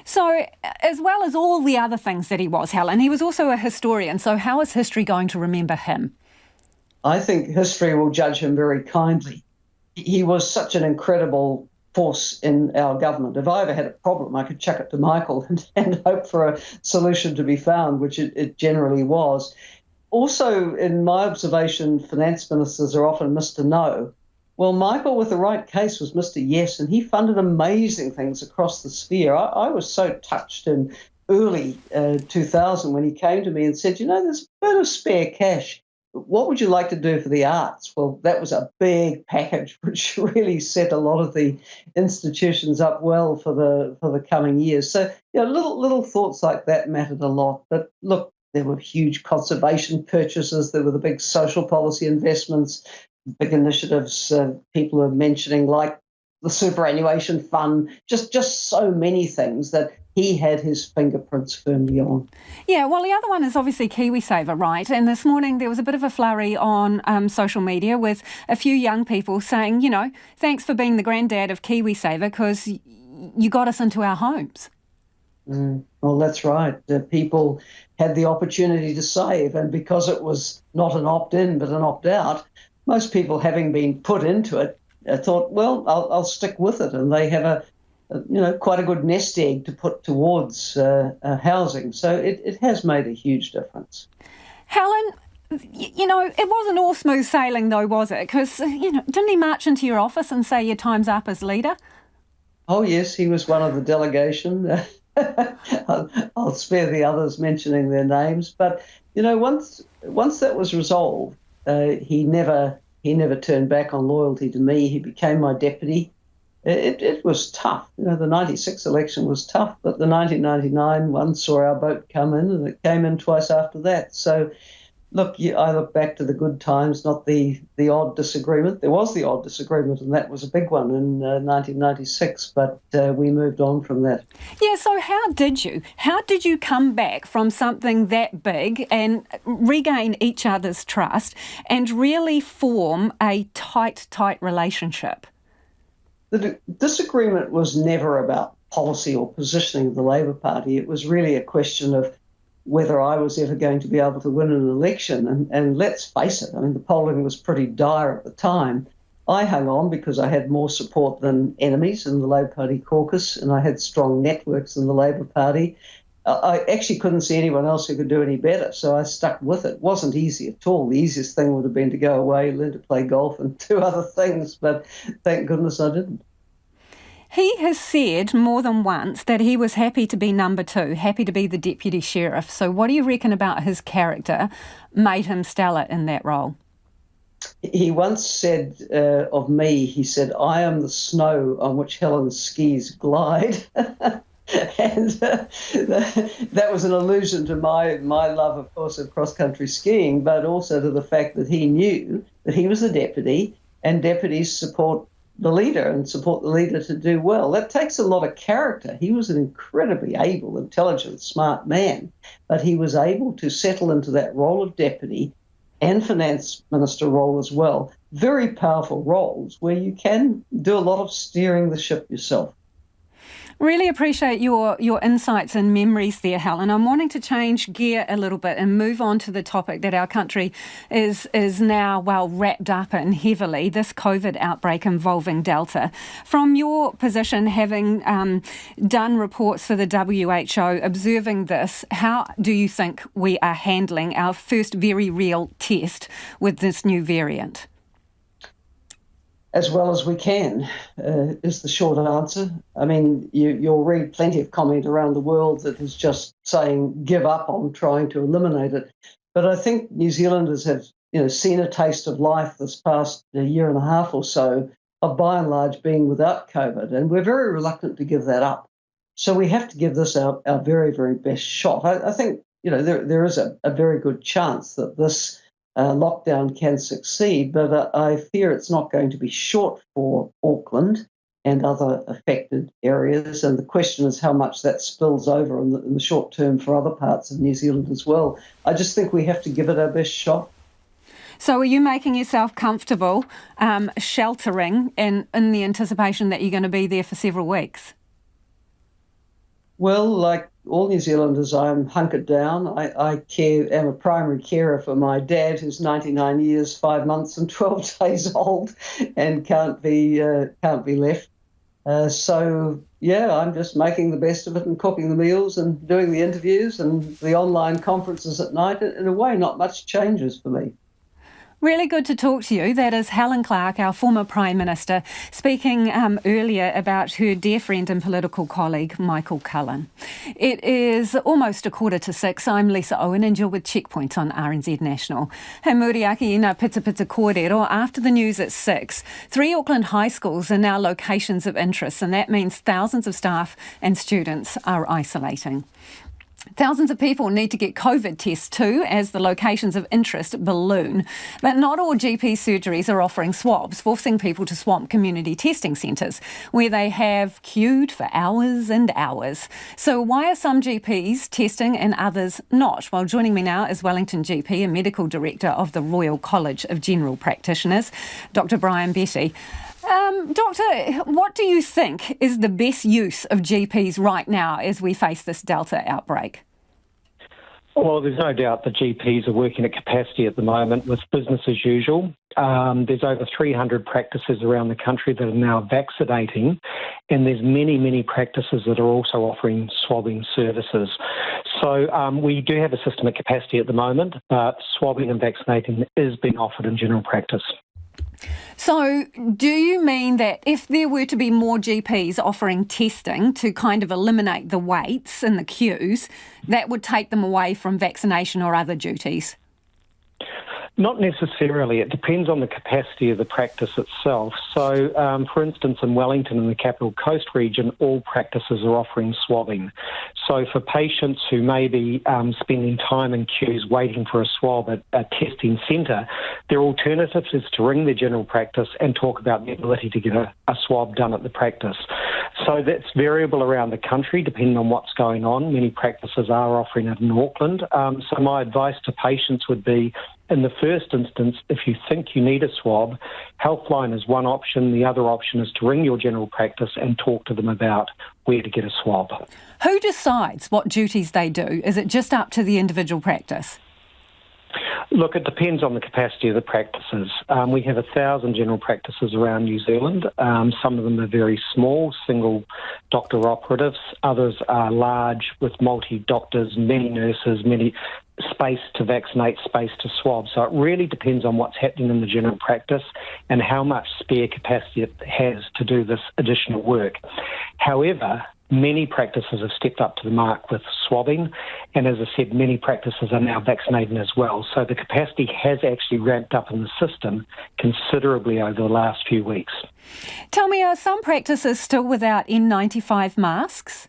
So, as well as all the other things that he was, Helen, he was also a historian. So how is history going to remember him?
I think history will judge him very kindly. He was such an incredible force in our government. If I ever had a problem, I could chuck it to Michael and hope for a solution to be found, which it generally was. Also, in my observation, finance ministers are often Mr. No. Well, Michael, with the right case, was Mr. Yes, and he funded amazing things across the sphere. I was so touched in early 2000 when he came to me and said, there's a bit of spare cash. What would you like to do for the arts? Well, that was a big package, which really set a lot of the institutions up well for the coming years. So, little thoughts like that mattered a lot. But look, there were huge conservation purchases. There were the big social policy investments, big initiatives people are mentioning, like the superannuation fund, just so many things that he had his fingerprints firmly on.
Yeah, well, the other one is obviously KiwiSaver, right? And this morning there was a bit of a flurry on social media with a few young people saying, thanks for being the granddad of KiwiSaver because you got us into our homes.
Well, that's right. People had the opportunity to save, and because it was not an opt-in but an opt-out, most people, having been put into it, thought, well, I'll stick with it. And they have quite a good nest egg to put towards housing. So it has made a huge difference.
Helen, it wasn't all smooth sailing though, was it? Because, didn't he march into your office and say your time's up as leader?
Oh, yes, he was one of the delegation. I'll spare the others mentioning their names. But, once that was resolved, he never turned back on loyalty to me. He became my deputy. It was tough. The 96 election was tough, but the 1999 one saw our vote come in, and it came in twice after that. So, look, I look back to the good times, not the odd disagreement. There was the odd disagreement, and that was a big one in 1996, but we moved on from that.
Yeah, so how did you come back from something that big and regain each other's trust and really form a tight relationship?
The disagreement was never about policy or positioning of the Labour Party. It was really a question of whether I was ever going to be able to win an election. And let's face it, the polling was pretty dire at the time. I hung on because I had more support than enemies in the Labour Party caucus, and I had strong networks in the Labour Party. I actually couldn't see anyone else who could do any better, so I stuck with it. It wasn't easy at all. The easiest thing would have been to go away, learn to play golf and do other things, but thank goodness I didn't.
He has said more than once that he was happy to be number 2, happy to be the deputy sheriff. So what do you reckon about his character made him stellar in that role?
He once said of me, he said, "I am the snow on which Helen's skis glide." And that was an allusion to my love, of course, of cross-country skiing, but also to the fact that he knew that he was a deputy, and deputies support the leader and support the leader to do well. That takes a lot of character. He was an incredibly able, intelligent, smart man, but he was able to settle into that role of deputy and finance minister role as well. Very powerful roles where you can do a lot of steering the ship yourself.
Really appreciate your insights and memories there, Helen. I'm wanting to change gear a little bit and move on to the topic that our country is now well wrapped up in heavily, this COVID outbreak involving Delta. From your position, having done reports for the WHO, observing this, how do you think we are handling our first very real test with this new variant?
As well as we can, is the short answer. You'll read plenty of comment around the world that is just saying give up on trying to eliminate it. But I think New Zealanders have seen a taste of life this past year and a half or so of by and large being without COVID, and we're very reluctant to give that up. So we have to give this our very, very best shot. I think there is a very good chance that this lockdown can succeed, but I fear it's not going to be short for Auckland and other affected areas. And the question is how much that spills over in the short term for other parts of New Zealand as well. I just think we have to give it our best shot.
So are you making yourself comfortable sheltering in the anticipation that you're going to be there for several weeks?
Well, like all New Zealanders, I'm hunkered down. I am a primary carer for my dad, who's 99 years, 5 months and 12 days old and can't be left. So, I'm just making the best of it and cooking the meals and doing the interviews and the online conferences at night. In a way, not much changes for me.
Really good to talk to you. That is Helen Clark, our former Prime Minister, speaking earlier about her dear friend and political colleague, Michael Cullen. It is almost 5:45. I'm Lisa Owen and you're with Checkpoint on RNZ National. He muriaki ina pita kōrero. After the news at 6, 3 Auckland high schools are now locations of interest, and that means thousands of staff and students are isolating. Thousands of people need to get COVID tests too as the locations of interest balloon. But not all GP surgeries are offering swabs, forcing people to swamp community testing centres where they have queued for hours and hours. So why are some GPs testing and others not? Well, joining me now is Wellington GP and Medical Director of the Royal College of General Practitioners, Dr. Brian Betty. Doctor, what do you think is the best use of GPs right now as we face this Delta outbreak?
Well, there's no doubt the GPs are working at capacity at the moment with business as usual. There's over 300 practices around the country that are now vaccinating, and there's many, many practices that are also offering swabbing services. So we do have a system at capacity at the moment, but swabbing and vaccinating is being offered in general practice.
So do you mean that if there were to be more GPs offering testing to kind of eliminate the waits and the queues, that would take them away from vaccination or other duties?
Not necessarily. It depends on the capacity of the practice itself. So, for instance, in Wellington in the Capital Coast region, all practices are offering swabbing. So for patients who may be spending time in queues waiting for a swab at a testing centre, their alternative is to ring their general practice and talk about the ability to get a swab done at the practice. So that's variable around the country depending on what's going on. Many practices are offering it in Auckland. So my advice to patients would be, in the first instance, if you think you need a swab, Healthline is one option. The other option is to ring your general practice and talk to them about where to get a swab.
Who decides what duties they do? Is it just up to the individual practice?
Look, it depends on the capacity of the practices. We have 1,000 general practices around New Zealand. Some of them are very small, single doctor operatives. Others are large with multi-doctors, many nurses, many space to vaccinate, space to swab. So it really depends on what's happening in the general practice and how much spare capacity it has to do this additional work. However, many practices have stepped up to the mark with swabbing, and as I said, many practices are now vaccinating as well. So the capacity has actually ramped up in the system considerably over the last few weeks.
Tell me, are some practices still without N95 masks?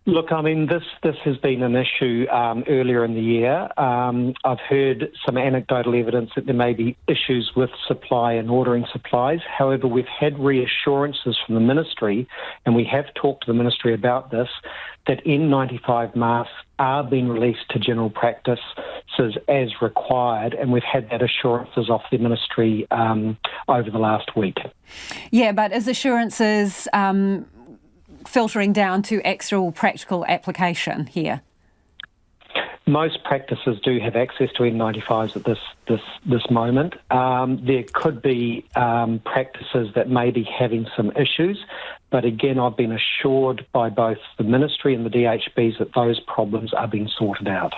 Look, I mean, this has been an issue earlier in the year. I've heard some anecdotal evidence that there may be issues with supply and ordering supplies. However, we've had reassurances from the ministry, and we have talked to the ministry about this, that N95 masks are being released to general practices as required, and we've had that assurances off the ministry over the last week.
Yeah, but as assurances filtering down to actual practical application here?
Most practices do have access to N95s at this moment. There could be practices that may be having some issues, but again, I've been assured by both the ministry and the DHBs that those problems are being sorted out.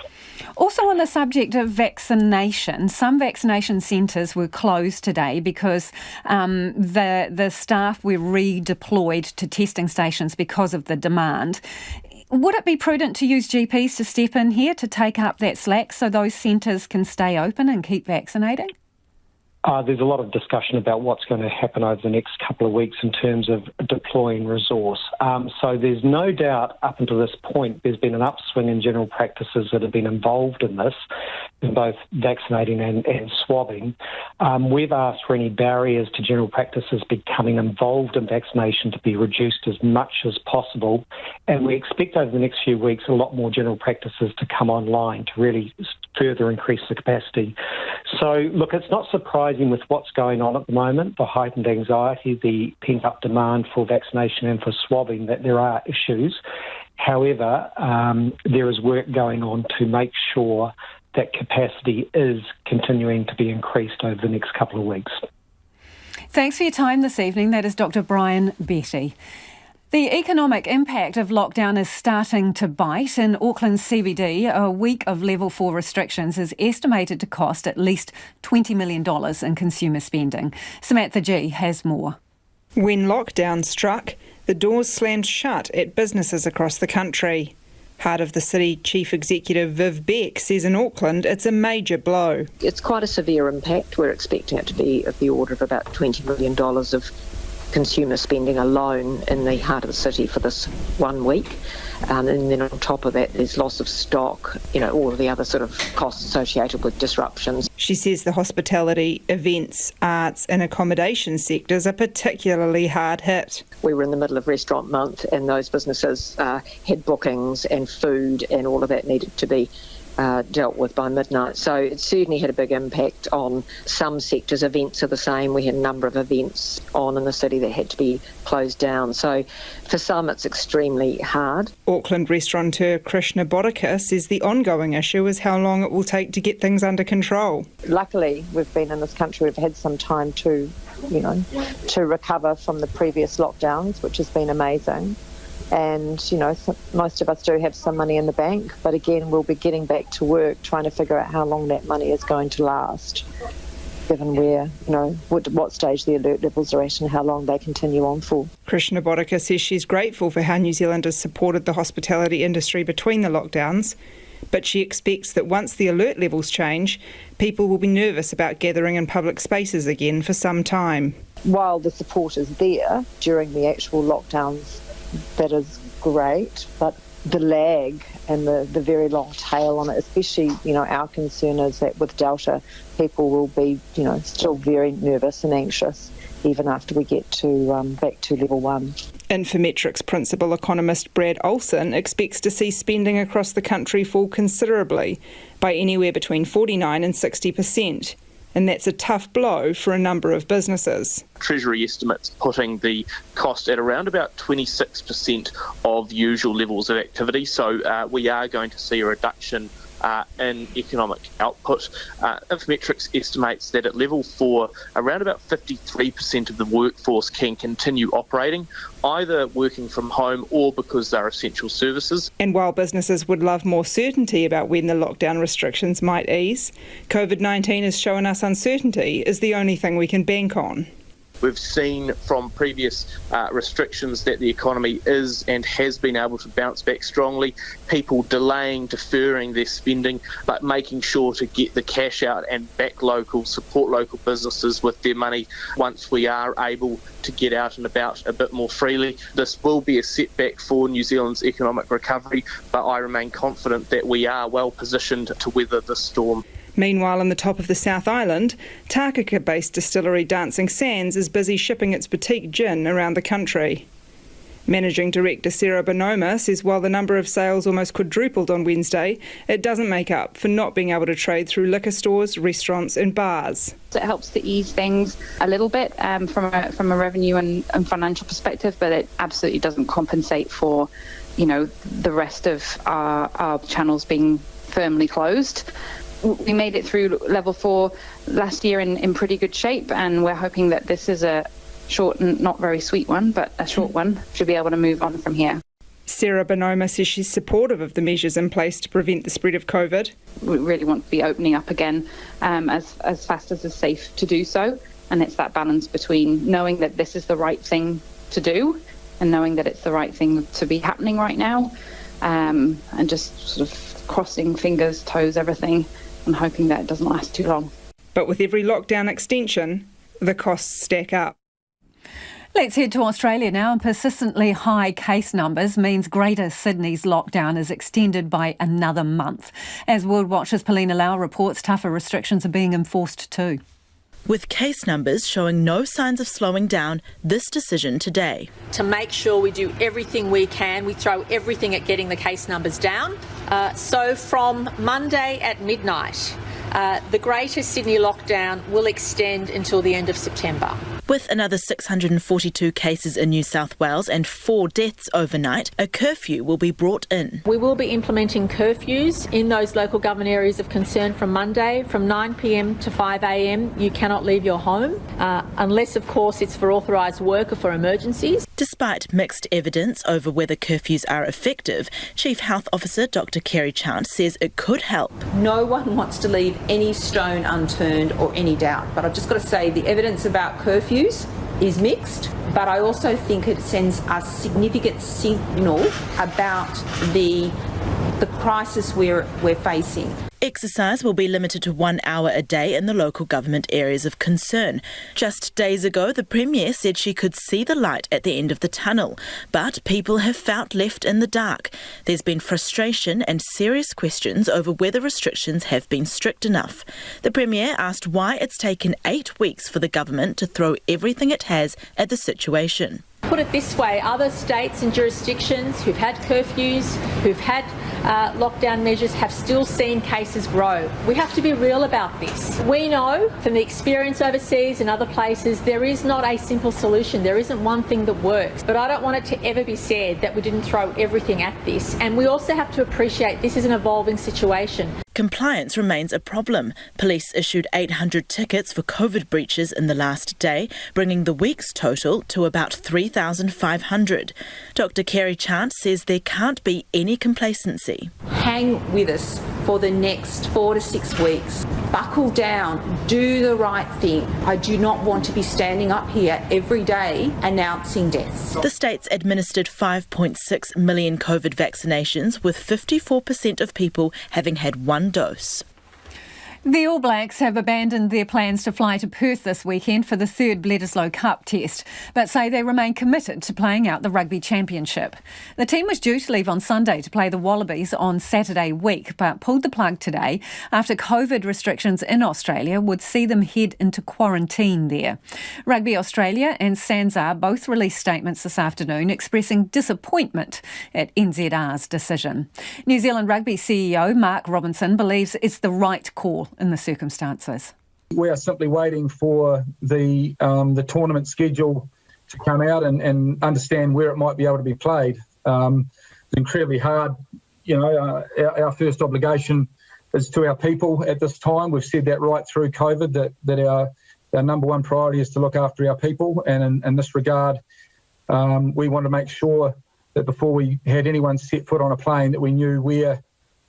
Also on the subject of vaccination, some vaccination centres were closed today because the staff were redeployed to testing stations because of the demand. Would it be prudent to use GPs to step in here to take up that slack so those centres can stay open and keep vaccinating?
There's a lot of discussion about what's going to happen over the next couple of weeks in terms of deploying resource. So there's no doubt up until this point there's been an upswing in general practices that have been involved in this, in both vaccinating and swabbing. We've asked for any barriers to general practices becoming involved in vaccination to be reduced as much as possible, and we expect over the next few weeks a lot more general practices to come online to really further increase the capacity. So, look, it's not surprising with what's going on at the moment, the heightened anxiety, the pent-up demand for vaccination and for swabbing, that there are issues. However, there is work going on to make sure that capacity is continuing to be increased over the next couple of weeks.
Thanks for your time this evening. That is Dr. Brian Betty. The economic impact of lockdown is starting to bite. In Auckland's CBD, a week of level 4 restrictions is estimated to cost at least $20 million in consumer spending. Samantha G has more.
When lockdown struck, the doors slammed shut at businesses across the country. Heart of the City Chief Executive Viv Beck says in Auckland it's a major blow.
It's quite a severe impact. We're expecting it to be of the order of about $20 million of consumer spending alone in the heart of the city for this 1 week. And then on top of that, there's loss of stock, all of the other sort of costs associated with disruptions.
She says the hospitality, events, arts and accommodation sectors are particularly hard hit.
We were in the middle of restaurant month and those businesses had bookings and food and all of that needed to be dealt with by midnight. So it certainly had a big impact on some sectors. Events are the same. We had a number of events on in the city that had to be closed down. So for some, it's extremely hard.
Auckland restaurateur Krishna Bodhika says the ongoing issue is how long it will take to get things under control.
Luckily, we've been in this country, we've had some time to recover from the previous lockdowns, which has been amazing. And, most of us do have some money in the bank, but again, we'll be getting back to work trying to figure out how long that money is going to last, given where, what stage the alert levels are at and how long they continue on for.
Krishna Bodhika says she's grateful for how New Zealanders supported the hospitality industry between the lockdowns, but she expects that once the alert levels change, people will be nervous about gathering in public spaces again for some time.
While the support is there during the actual lockdowns, that is great, but the lag and the very long tail on it, especially, our concern is that with Delta, people will be, still very nervous and anxious even after we get to back to level 1.
Infometrics principal economist Brad Olsen expects to see spending across the country fall considerably by anywhere between 49% and 60%. And that's a tough blow for a number of businesses.
Treasury estimates putting the cost at around about 26% of usual levels of activity. So we are going to see a reduction in economic output. Infometrics estimates that at level 4, around about 53% of the workforce can continue operating, either working from home or because they're essential services.
And while businesses would love more certainty about when the lockdown restrictions might ease, COVID-19 has shown us uncertainty is the only thing we can bank on.
We've seen from previous restrictions that the economy is and has been able to bounce back strongly. People delaying, deferring their spending, but making sure to get the cash out and back local, support local businesses with their money once we are able to get out and about a bit more freely. This will be a setback for New Zealand's economic recovery, but I remain confident that we are well positioned to weather this storm.
Meanwhile, on the top of the South Island, Takaka-based distillery Dancing Sands is busy shipping its boutique gin around the country. Managing Director Sarah Bonoma says while the number of sales almost quadrupled on Wednesday, it doesn't make up for not being able to trade through liquor stores, restaurants and bars.
It helps to ease things a little bit from a revenue and financial perspective, but it absolutely doesn't compensate for, the rest of our channels being firmly closed. We made it through level 4 last year in pretty good shape, and we're hoping that this is a short and not very sweet one, but a short one, to be able to move on from here.
Sarah Bonoma says she's supportive of the measures in place to prevent the spread of COVID.
We really want to be opening up again as fast as it's safe to do so, and it's that balance between knowing that this is the right thing to do and knowing that it's the right thing to be happening right now, and just sort of crossing fingers, toes, everything, and hoping that it doesn't last too long.
But with every lockdown extension, the costs stack up.
Let's head to Australia now. Persistently high case numbers means Greater Sydney's lockdown is extended by another month. As World Watch's Paulina Lau reports, tougher restrictions are being enforced too.
With case numbers showing no signs of slowing down, this decision today.
To make sure we do everything we can, we throw everything at getting the case numbers down. So from Monday at midnight, the Greater Sydney lockdown will extend until the end of September.
With another 642 cases in New South Wales and 4 deaths overnight, a curfew will be brought in.
We will be implementing curfews in those local government areas of concern from Monday. From 9 p.m. to 5 a.m. you cannot leave your home, unless of course it's for authorised work or for emergencies.
Despite mixed evidence over whether curfews are effective, Chief Health Officer Dr Kerry Chant says it could help.
No one wants to leave any stone unturned or any doubt, but I've just got to say the evidence about curfews is mixed, but I also think it sends a significant signal about the crisis we're facing.
Exercise will be limited to 1 hour a day in the local government areas of concern. Just days ago, the Premier said she could see the light at the end of the tunnel, but people have felt left in the dark. There's been frustration and serious questions over whether restrictions have been strict enough. The Premier asked why it's taken 8 weeks for the government to throw everything it has at the situation.
put it this way, other states and jurisdictions who've had curfews, who've had lockdown measures have still seen cases grow. We have to be real about this. We know from the experience overseas and other places there is not a simple solution. There isn't one thing that works. But I don't want it to ever be said that we didn't throw everything at this. And we also have to appreciate this is an evolving situation.
Compliance remains a problem. Police issued 800 tickets for COVID breaches in the last day, bringing the week's total to about 3,500. Dr. Kerry Chant says there can't be any complacency.
Hang with us for the next 4 to 6 weeks. Buckle down, do the right thing. I do not want to be standing up here every day announcing deaths.
The state's administered 5.6 million COVID vaccinations, with 54% of people having had one dose.
The All Blacks have abandoned their plans to fly to Perth this weekend for the third Bledisloe Cup test, but say they remain committed to playing out the Rugby Championship. The team was due to leave on Sunday to play the Wallabies on Saturday week, but pulled the plug today after COVID restrictions in Australia would see them head into quarantine there. Rugby Australia and SANZAAR both released statements this afternoon expressing disappointment at NZR's decision. New Zealand Rugby CEO Mark Robinson believes it's the right call in the circumstances.
We are simply waiting for the tournament schedule to come out and understand where it might be able to be played. It's incredibly hard. Our first obligation is to our people at this time. We've said that right through COVID, that our number one priority is to look after our people. And in this regard, we want to make sure that before we had anyone set foot on a plane, that we knew where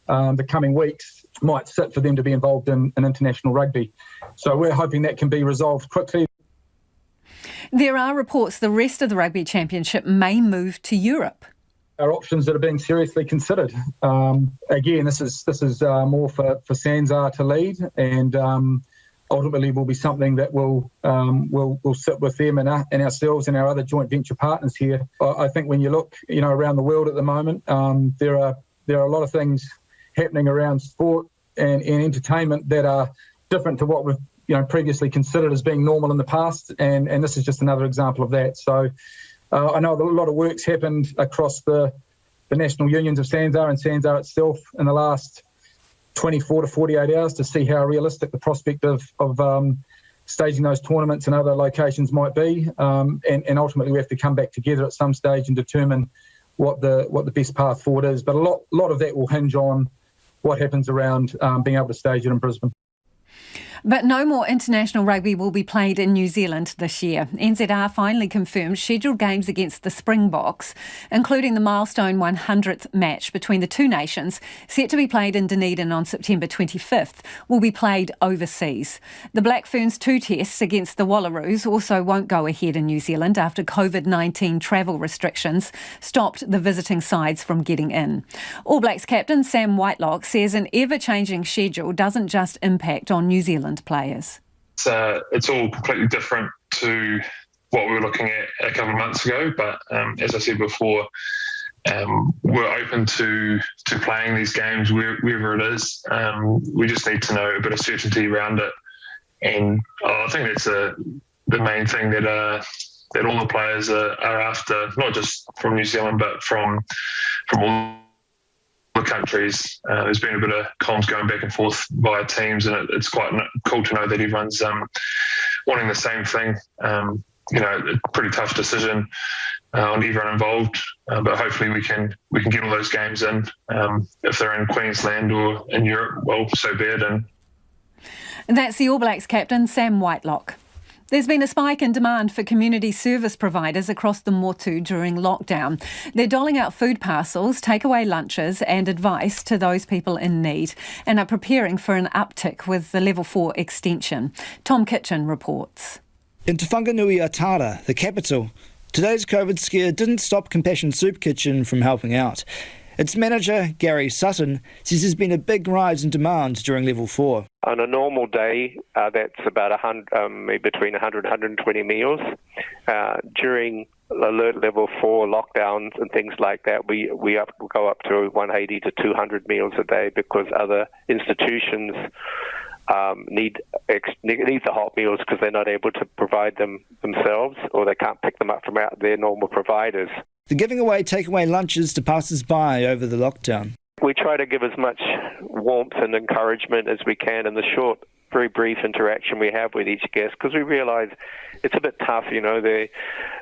the coming weeks might sit for them to be involved in international rugby. So we're hoping that can be resolved quickly.
There are reports the rest of the Rugby Championship may move to Europe.
Are options that are being seriously considered. Again, this is more for SANZAAR to lead, and ultimately will be something that will sit with them and ourselves and our other joint venture partners here. I think when you look, around the world at the moment, there are a lot of things happening around sport and entertainment that are different to what we've previously considered as being normal in the past, and this is just another example of that. So I know a lot of work's happened across the national unions of SANZAAR and SANZAAR itself in the last 24 to 48 hours to see how realistic the prospect of staging those tournaments in other locations might be, and ultimately we have to come back together at some stage and determine what the best path forward is. But a lot of that will hinge on what happens around being able to stage it in Brisbane.
But no more international rugby will be played in New Zealand this year. NZR finally confirmed scheduled games against the Springboks, including the milestone 100th match between the two nations, set to be played in Dunedin on September 25th, will be played overseas. The Black Ferns 2 tests against the Wallaroos also won't go ahead in New Zealand after COVID-19 travel restrictions stopped the visiting sides from getting in. All Blacks captain Sam Whitelock says an ever-changing schedule doesn't just impact on New Zealand players.
It's all completely different to what we were looking at a couple of months ago, but as I said before, we're open to playing these games wherever it is. We just need to know a bit of certainty around it, and I think that's the main thing that all the players are after, not just from New Zealand but from all the countries. There's been a bit of comms going back and forth via teams, and it's quite cool to know that everyone's wanting the same thing. A pretty tough decision on everyone involved, but hopefully we can get all those games in. If they're in Queensland or in Europe, well, so be it. And
that's the All Blacks captain Sam Whitelock. There's been a spike in demand for community service providers across the Motu during lockdown. They're doling out food parcels, takeaway lunches and advice to those people in need, and are preparing for an uptick with the Level 4 extension. Tom Kitchen reports.
In Te Whanganui-a-Tara, the capital, today's COVID scare didn't stop Compassion Soup Kitchen from helping out. Its manager, Gary Sutton, says there's been a big rise in demand during Level 4.
On a normal day, that's about between 100 and 120 meals. During alert Level 4 lockdowns and things like that, we go up to 180 to 200 meals a day because other institutions need the hot meals because they're not able to provide them themselves, or they can't pick them up from out their normal providers.
They're giving away takeaway lunches to passers-by over the lockdown.
We try to give as much warmth and encouragement as we can in the short, very brief interaction we have with each guest, because we realise it's a bit tough.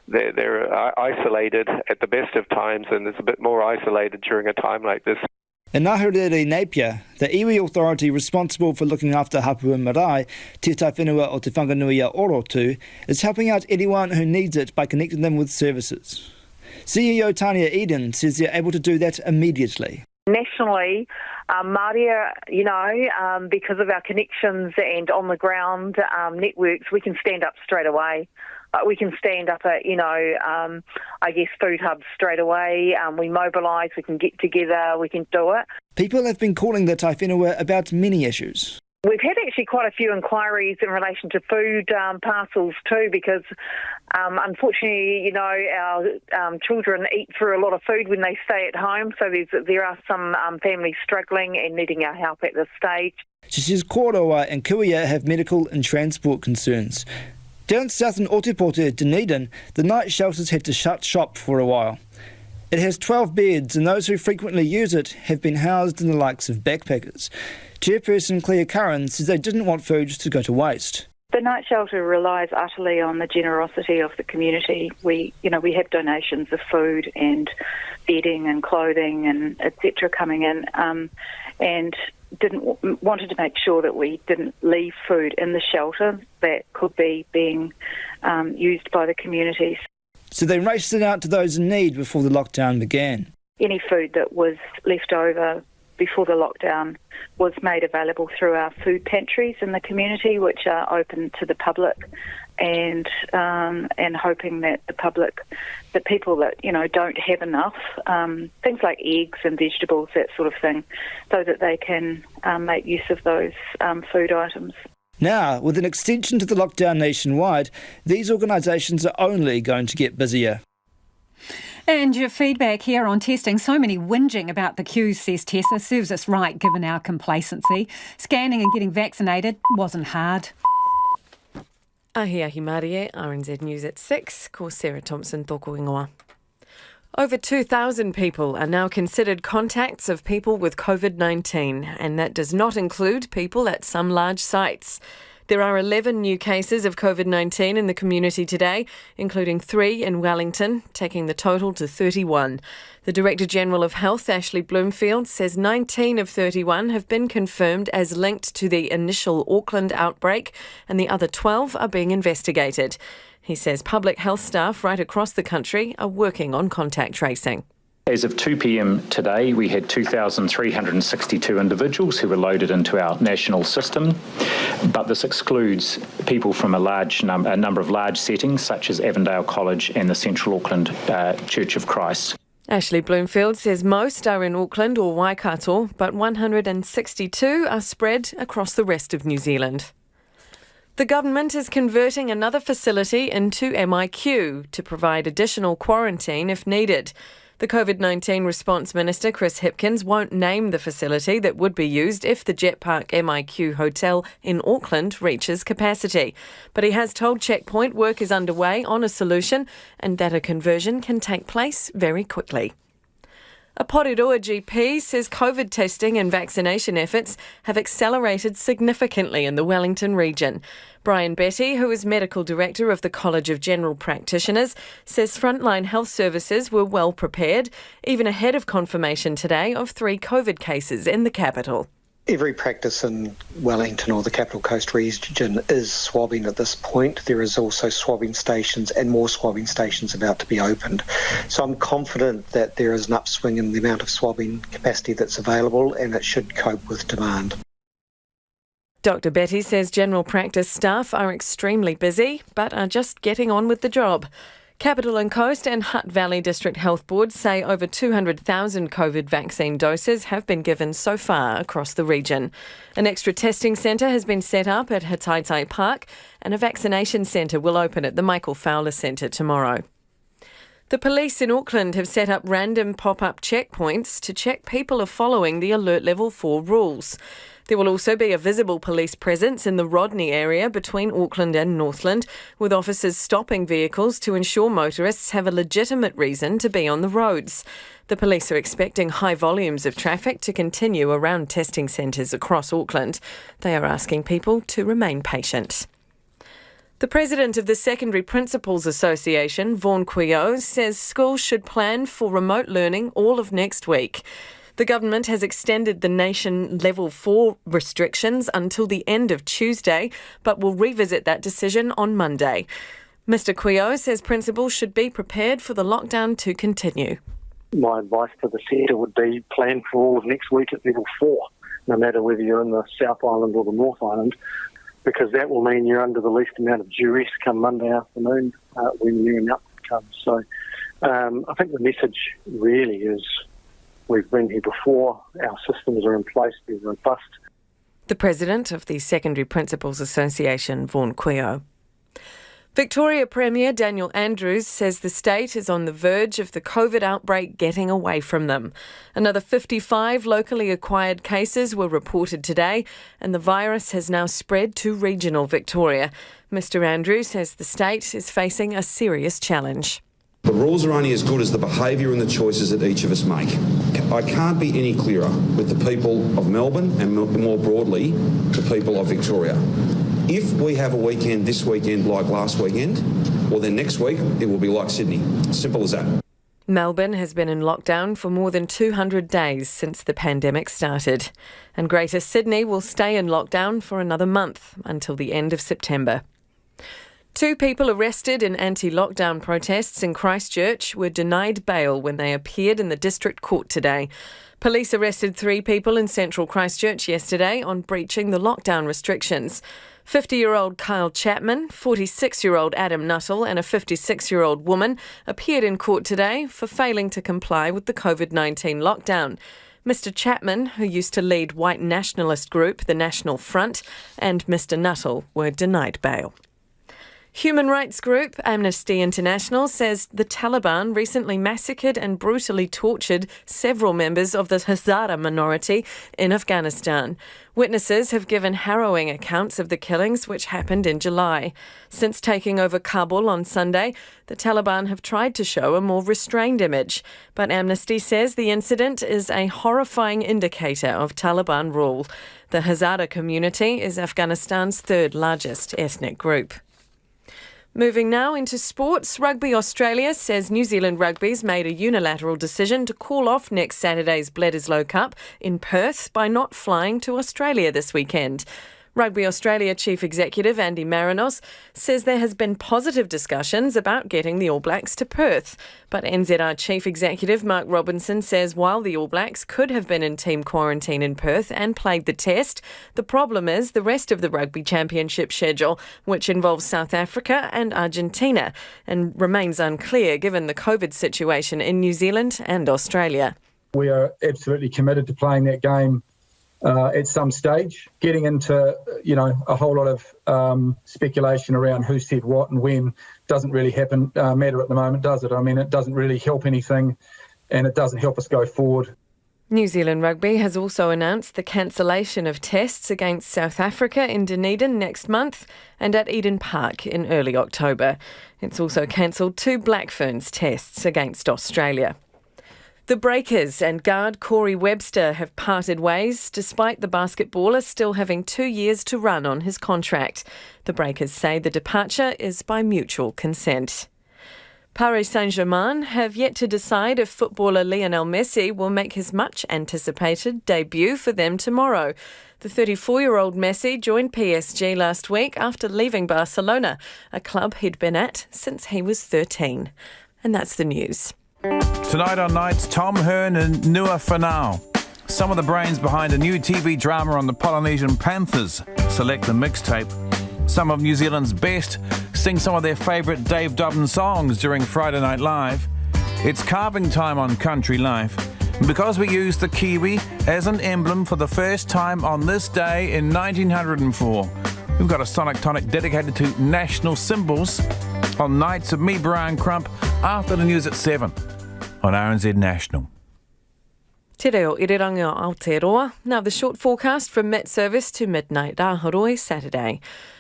They're isolated at the best of times, and it's a bit more isolated during a time like this.
In Ngāhurere Napier, the iwi authority responsible for looking after Hapua Marae, Te Taiwhenua o Te Whanganui Orotu, is helping out anyone who needs it by connecting them with services. CEO Tania Eden says they're able to do that immediately.
Nationally, Māori, because of our connections and on-the-ground networks, we can stand up straight away. We can stand up at, food hubs straight away. We mobilise, we can get together, we can do it.
People have been calling the Taiwhenua about many issues.
We've had actually quite a few inquiries in relation to food parcels too, because unfortunately, our children eat through a lot of food when they stay at home. So there are some families struggling and needing our help at this stage.
She says Korowa and Kuia have medical and transport concerns. Down south in Otepote, Dunedin, the night shelters had to shut shop for a while. It has 12 beds, and those who frequently use it have been housed in the likes of backpackers. Chairperson Claire Curran says they didn't want food to go to waste.
The night shelter relies utterly on the generosity of the community. We have donations of food and bedding and clothing and etc. coming in, and wanted to make sure that we didn't leave food in the shelter that could be being used by the communities.
So they raced it out to those in need before the lockdown began.
Any food that was left over before the lockdown was made available through our food pantries in the community, which are open to the public, and hoping that the people that don't have enough, things like eggs and vegetables, that sort of thing, so that they can make use of those food items.
Now, with an extension to the lockdown nationwide, these organisations are only going to get busier.
And your feedback here on testing. So many whinging about the queues, says Tessa. Serves us right, given our complacency. Scanning and getting vaccinated wasn't hard.
Ahiahi Marie, RNZ News at 6. Ko Sarah Thompson tōku ingoa. Over 2,000 people are now considered contacts of people with COVID-19, and that does not include people at some large sites. There are 11 new cases of COVID-19 in the community today, including 3 in Wellington, taking the total to 31. The Director General of Health, Ashley Bloomfield, says 19 of 31 have been confirmed as linked to the initial Auckland outbreak, and the other 12 are being investigated. He says public health staff right across the country are working on contact tracing.
As of 2 p.m. today, we had 2,362 individuals who were loaded into our national system, but this excludes people from a number of large settings, such as Avondale College and the Central Auckland Church of Christ.
Ashley Bloomfield says most are in Auckland or Waikato, but 162 are spread across the rest of New Zealand. The government is converting another facility into MIQ to provide additional quarantine if needed. The COVID-19 response minister, Chris Hipkins, won't name the facility that would be used if the Jet Park MIQ hotel in Auckland reaches capacity. But he has told Checkpoint work is underway on a solution and that a conversion can take place very quickly. A Porirua GP says COVID testing and vaccination efforts have accelerated significantly in the Wellington region. Brian Betty, who is Medical Director of the College of General Practitioners, says frontline health services were well prepared, even ahead of confirmation today of 3 COVID cases in the capital.
Every practice in Wellington or the Capital Coast region is swabbing at this point. There is also swabbing stations and more swabbing stations about to be opened. So I'm confident that there is an upswing in the amount of swabbing capacity that's available, and it should cope with demand.
Dr. Betty says general practice staff are extremely busy but are just getting on with the job. Capital and Coast and Hutt Valley District Health Boards say over 200,000 COVID vaccine doses have been given so far across the region. An extra testing centre has been set up at Hataitai Park, and a vaccination centre will open at the Michael Fowler Centre tomorrow. The police in Auckland have set up random pop-up checkpoints to check people are following the Alert Level 4 rules. There will also be a visible police presence in the Rodney area between Auckland and Northland, with officers stopping vehicles to ensure motorists have a legitimate reason to be on the roads. The police are expecting high volumes of traffic to continue around testing centres across Auckland. They are asking people to remain patient. The president of the Secondary Principals Association, Vaughan Quio, says schools should plan for remote learning all of next week. The government has extended the nation level 4 restrictions until the end of Tuesday, but will revisit that decision on Monday. Mr Quio says principals should be prepared for the lockdown to continue.
My advice to the sector would be plan for all of next week at level 4, no matter whether you're in the South Island or the North Island, because that will mean you're under the least amount of duress come Monday afternoon when new announcement comes. So I think the message really is we've been here before, our systems are in place, they're robust.
The president of the Secondary Principals Association, Vaughan Quio. Victoria Premier Daniel Andrews says the state is on the verge of the COVID outbreak getting away from them. Another 55 locally acquired cases were reported today, and the virus has now spread to regional Victoria. Mr Andrews says the state is facing a serious challenge.
The rules are only as good as the behaviour and the choices that each of us make. I can't be any clearer with the people of Melbourne and more broadly the people of Victoria. If we have a weekend this weekend like last weekend, well then next week it will be like Sydney. Simple as that.
Melbourne has been in lockdown for more than 200 days since the pandemic started. And Greater Sydney will stay in lockdown for another month until the end of September. 2 people arrested in anti-lockdown protests in Christchurch were denied bail when they appeared in the district court today. Police arrested 3 people in central Christchurch yesterday on breaching the lockdown restrictions. 50-year-old Kyle Chapman, 46-year-old Adam Nuttall and a 56-year-old woman appeared in court today for failing to comply with the COVID-19 lockdown. Mr Chapman, who used to lead white nationalist group the National Front, and Mr Nuttall were denied bail. Human rights group Amnesty International says the Taliban recently massacred and brutally tortured several members of the Hazara minority in Afghanistan. Witnesses have given harrowing accounts of the killings, which happened in July. Since taking over Kabul on Sunday, the Taliban have tried to show a more restrained image. But Amnesty says the incident is a horrifying indicator of Taliban rule. The Hazara community is Afghanistan's 3rd largest ethnic group. Moving now into sports, Rugby Australia says New Zealand Rugby's made a unilateral decision to call off next Saturday's Bledisloe Cup in Perth by not flying to Australia this weekend. Rugby Australia Chief Executive Andy Marinos says there has been positive discussions about getting the All Blacks to Perth. But NZR Chief Executive Mark Robinson says while the All Blacks could have been in team quarantine in Perth and played the test, the problem is the rest of the Rugby Championship schedule, which involves South Africa and Argentina, and remains unclear given the COVID situation in New Zealand and Australia.
We are absolutely committed to playing that game at some stage. Getting into, a whole lot of speculation around who said what and when doesn't really matter at the moment, does it? I mean, it doesn't really help anything and it doesn't help us go forward.
New Zealand Rugby has also announced the cancellation of tests against South Africa in Dunedin next month and at Eden Park in early October. It's also cancelled 2 Black Ferns tests against Australia. The Breakers and guard Corey Webster have parted ways, despite the basketballer still having 2 years to run on his contract. The Breakers say the departure is by mutual consent. Paris Saint-Germain have yet to decide if footballer Lionel Messi will make his much-anticipated debut for them tomorrow. The 34-year-old Messi joined PSG last week after leaving Barcelona, a club he'd been at since he was 13. And that's the news.
Tonight on Nights, Tom Hearn and Nua Fanau. Some of the brains behind a new TV drama on the Polynesian Panthers select the mixtape. Some of New Zealand's best sing some of their favourite Dave Dobbin songs during Friday Night Live. It's carving time on Country Life. And because we used the Kiwi as an emblem for the first time on this day in 1904, we've got a Sonic Tonic dedicated to national symbols on Nights of me, Brian Crump, after the news at 7 on RNZ National.
Te reo irirangi o Aotearoa. Now the short forecast from Met Service to midnight Rahoroi Saturday.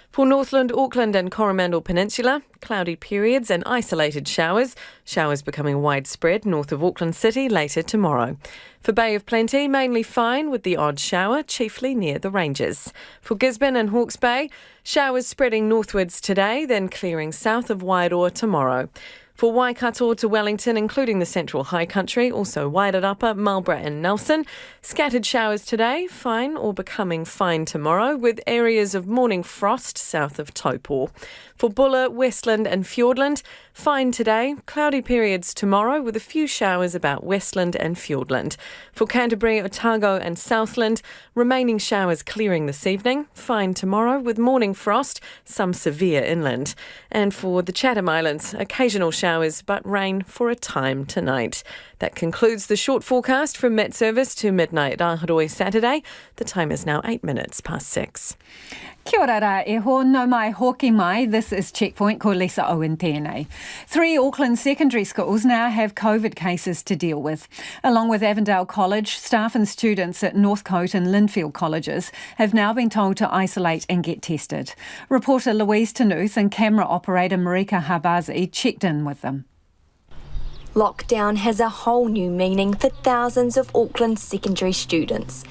For Northland, Auckland and Coromandel Peninsula, cloudy periods and isolated showers. Showers becoming widespread north of Auckland City later tomorrow. For Bay of Plenty, mainly fine with the odd shower, chiefly near the ranges. For Gisborne and Hawke's Bay, showers spreading northwards today, then clearing south of Wairoa tomorrow. For Waikato to Wellington, including the central high country, also Wairarapa, Marlborough and Nelson. Scattered showers today, fine or becoming fine tomorrow, with areas of morning frost south of Taupō. For Buller, Westland and Fiordland, fine today, cloudy periods tomorrow with a few showers about Westland and Fiordland. For Canterbury, Otago and Southland, remaining showers clearing this evening, fine tomorrow with morning frost, some severe inland. And for the Chatham Islands, occasional showers but rain for a time tonight. That concludes the short forecast from Met Service to midnight Rahoroi Saturday. The time is now 8 minutes past 6.
Kia ora rā e ho, no mai hoki mai. This is Checkpoint, ko Lisa Owen tēnei. 3 Auckland secondary schools now have COVID cases to deal with. Along with Avondale College, staff and students at Northcote and Linfield colleges have now been told to isolate and get tested. Reporter Louise Tanuth and camera operator Marika Habazi checked in with them.
Lockdown has a whole new meaning for thousands of Auckland secondary students.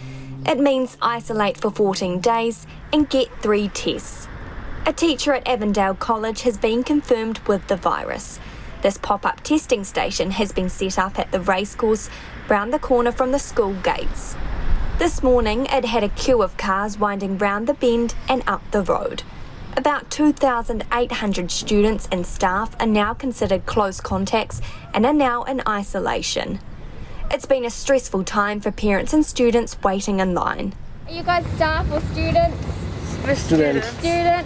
It means isolate for 14 days and get 3 tests. A teacher at Avondale College has been confirmed with the virus. This pop-up testing station has been set up at the racecourse round the corner from the school gates. This morning it had a queue of cars winding round the bend and up the road. About 2,800 students and staff are now considered close contacts and are now in isolation. It's been a stressful time for parents and students waiting in line.
Are you guys staff or students?
Student.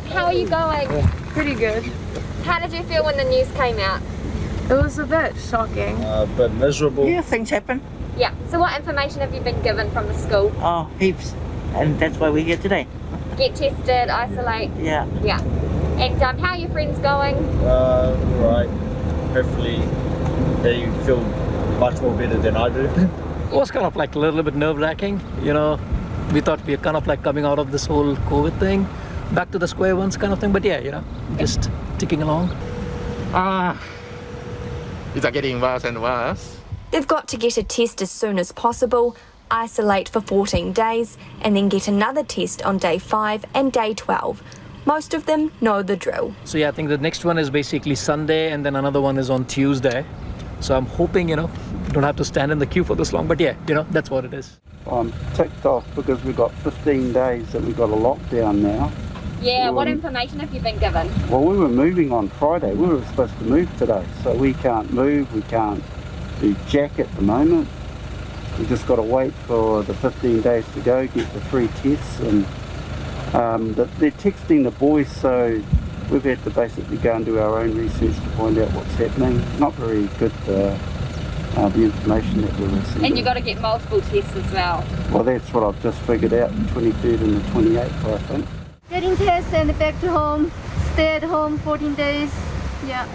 How are you going?
Pretty good.
How did you feel when the news came out?
It was a bit shocking.
A bit miserable.
Yeah, things happen.
Yeah. So what information have you been given from the school?
Oh, heaps. And that's why we're here today.
Get tested, isolate.
Yeah.
Yeah. And how are your friends going?
Right. Hopefully they feel much more better than I do.
It was kind of like a little bit nerve-wracking, you know. We thought we were kind of like coming out of this whole COVID thing, back to the square ones kind of thing. But yeah, you know, just ticking along.
It's getting worse and worse.
They've got to get a test as soon as possible, isolate for 14 days, and then get another test on day 5 and day 12. Most of them know the drill.
So yeah, I think the next one is basically Sunday, and then another one is on Tuesday. So I'm hoping, you know, don't have to stand in the queue for this long. But yeah, you know, that's what it is.
I'm ticked off because we've got 15 days that we've got a lockdown now.
Yeah, what information have you been given?
Well, we were moving on Friday. We were supposed to move today. So we can't move, we can't do jack at the moment. We've just got to wait for the 15 days to go, get the 3 tests. And they're texting the boys, so we've had to basically go and do our own research to find out what's happening. Not very good, the information that we're receiving.
And you've got to get multiple tests as well.
Well, that's what I've just figured out, the 23rd and the 28th, I think.
Getting tests and back to home, stay at home 14 days, yeah.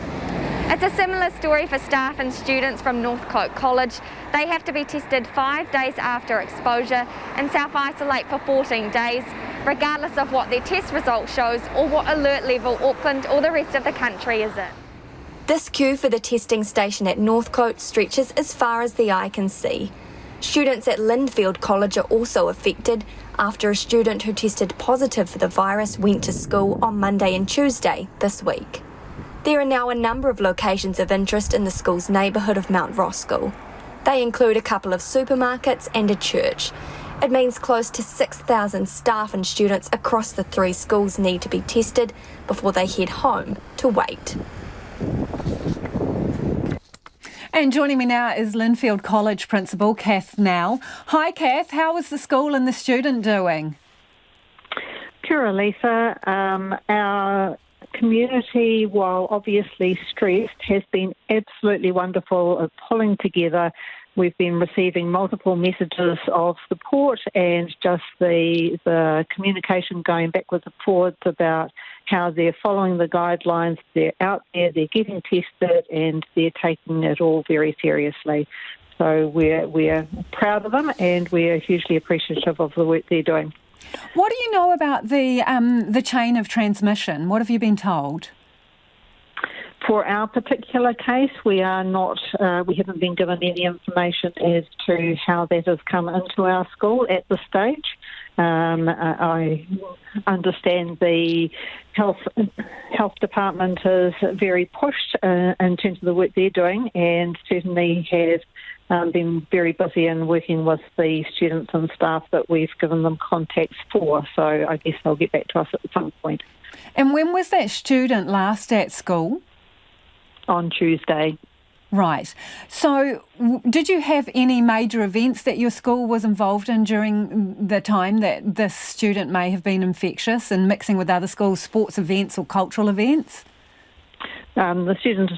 It's a similar story for staff and students from Northcote College. They have to be tested 5 days after exposure and self-isolate for 14 days, regardless of what their test result shows or what alert level Auckland or the rest of the country is in.
This queue for the testing station at Northcote stretches as far as the eye can see. Students at Linfield College are also affected after a student who tested positive for the virus went to school on Monday and Tuesday this week. There are now a number of locations of interest in the school's neighbourhood of Mount Roskill. They include a couple of supermarkets and a church. It means close to 6,000 staff and students across the 3 schools need to be tested before they head home to wait.
And joining me now is Linfield College Principal Kath Now. Hi Kath, how is the school and the student doing?
Kia ora, Lisa. Our community, while obviously stressed, has been absolutely wonderful at pulling together. We've been receiving multiple messages of support and just the communication going backwards and forwards about how they're following the guidelines, they're out there, they're getting tested and they're taking it all very seriously. So we're proud of them, and we're hugely appreciative of the work they're doing.
What do you know about the chain of transmission? What have you been told?
For our particular case, we haven't been given any information as to how that has come into our school at this stage. I understand the health department is very pushed in terms of the work they're doing, and certainly have been very busy in working with the students and staff that we've given them contacts for. So I guess they'll get back to us at some point.
And when was that student last at school?
On Tuesday.
Right. So did you have any major events that your school was involved in during the time that this student may have been infectious and mixing with other schools' sports events or cultural events?
The student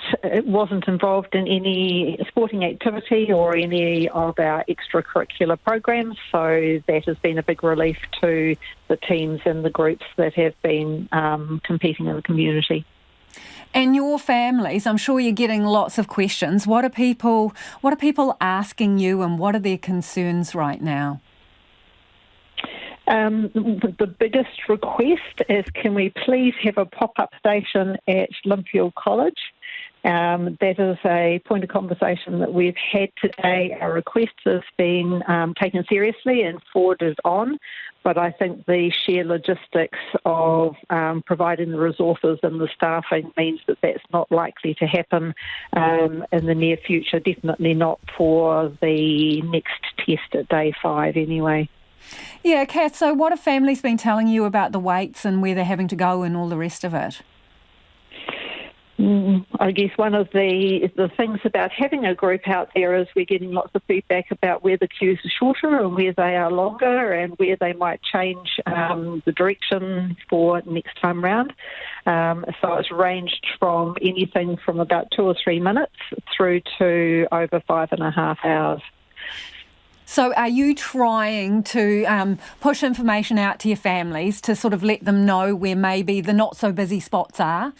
wasn't involved in any sporting activity or any of our extracurricular programs, so that has been a big relief to the teams and the groups that have been competing in the community.
And your families, I'm sure you're getting lots of questions. What are people asking you, and what are their concerns right now?
The biggest request is, can we please have a pop-up station at Linfield College? That is a point of conversation that we've had today. Our request has been taken seriously and forwarded on, but I think the sheer logistics of providing the resources and the staffing means that that's not likely to happen in the near future, definitely not for the next test at day 5 anyway.
Yeah, Kath, so what have families been telling you about the waits and where they're having to go and all the rest of it?
I guess one of the things about having a group out there is we're getting lots of feedback about where the queues are shorter and where they are longer and where they might change the direction for next time round. So it's ranged from anything from about 2 or 3 minutes through to over 5.5 hours.
So are you trying to push information out to your families to sort of let them know where maybe the not so busy spots are?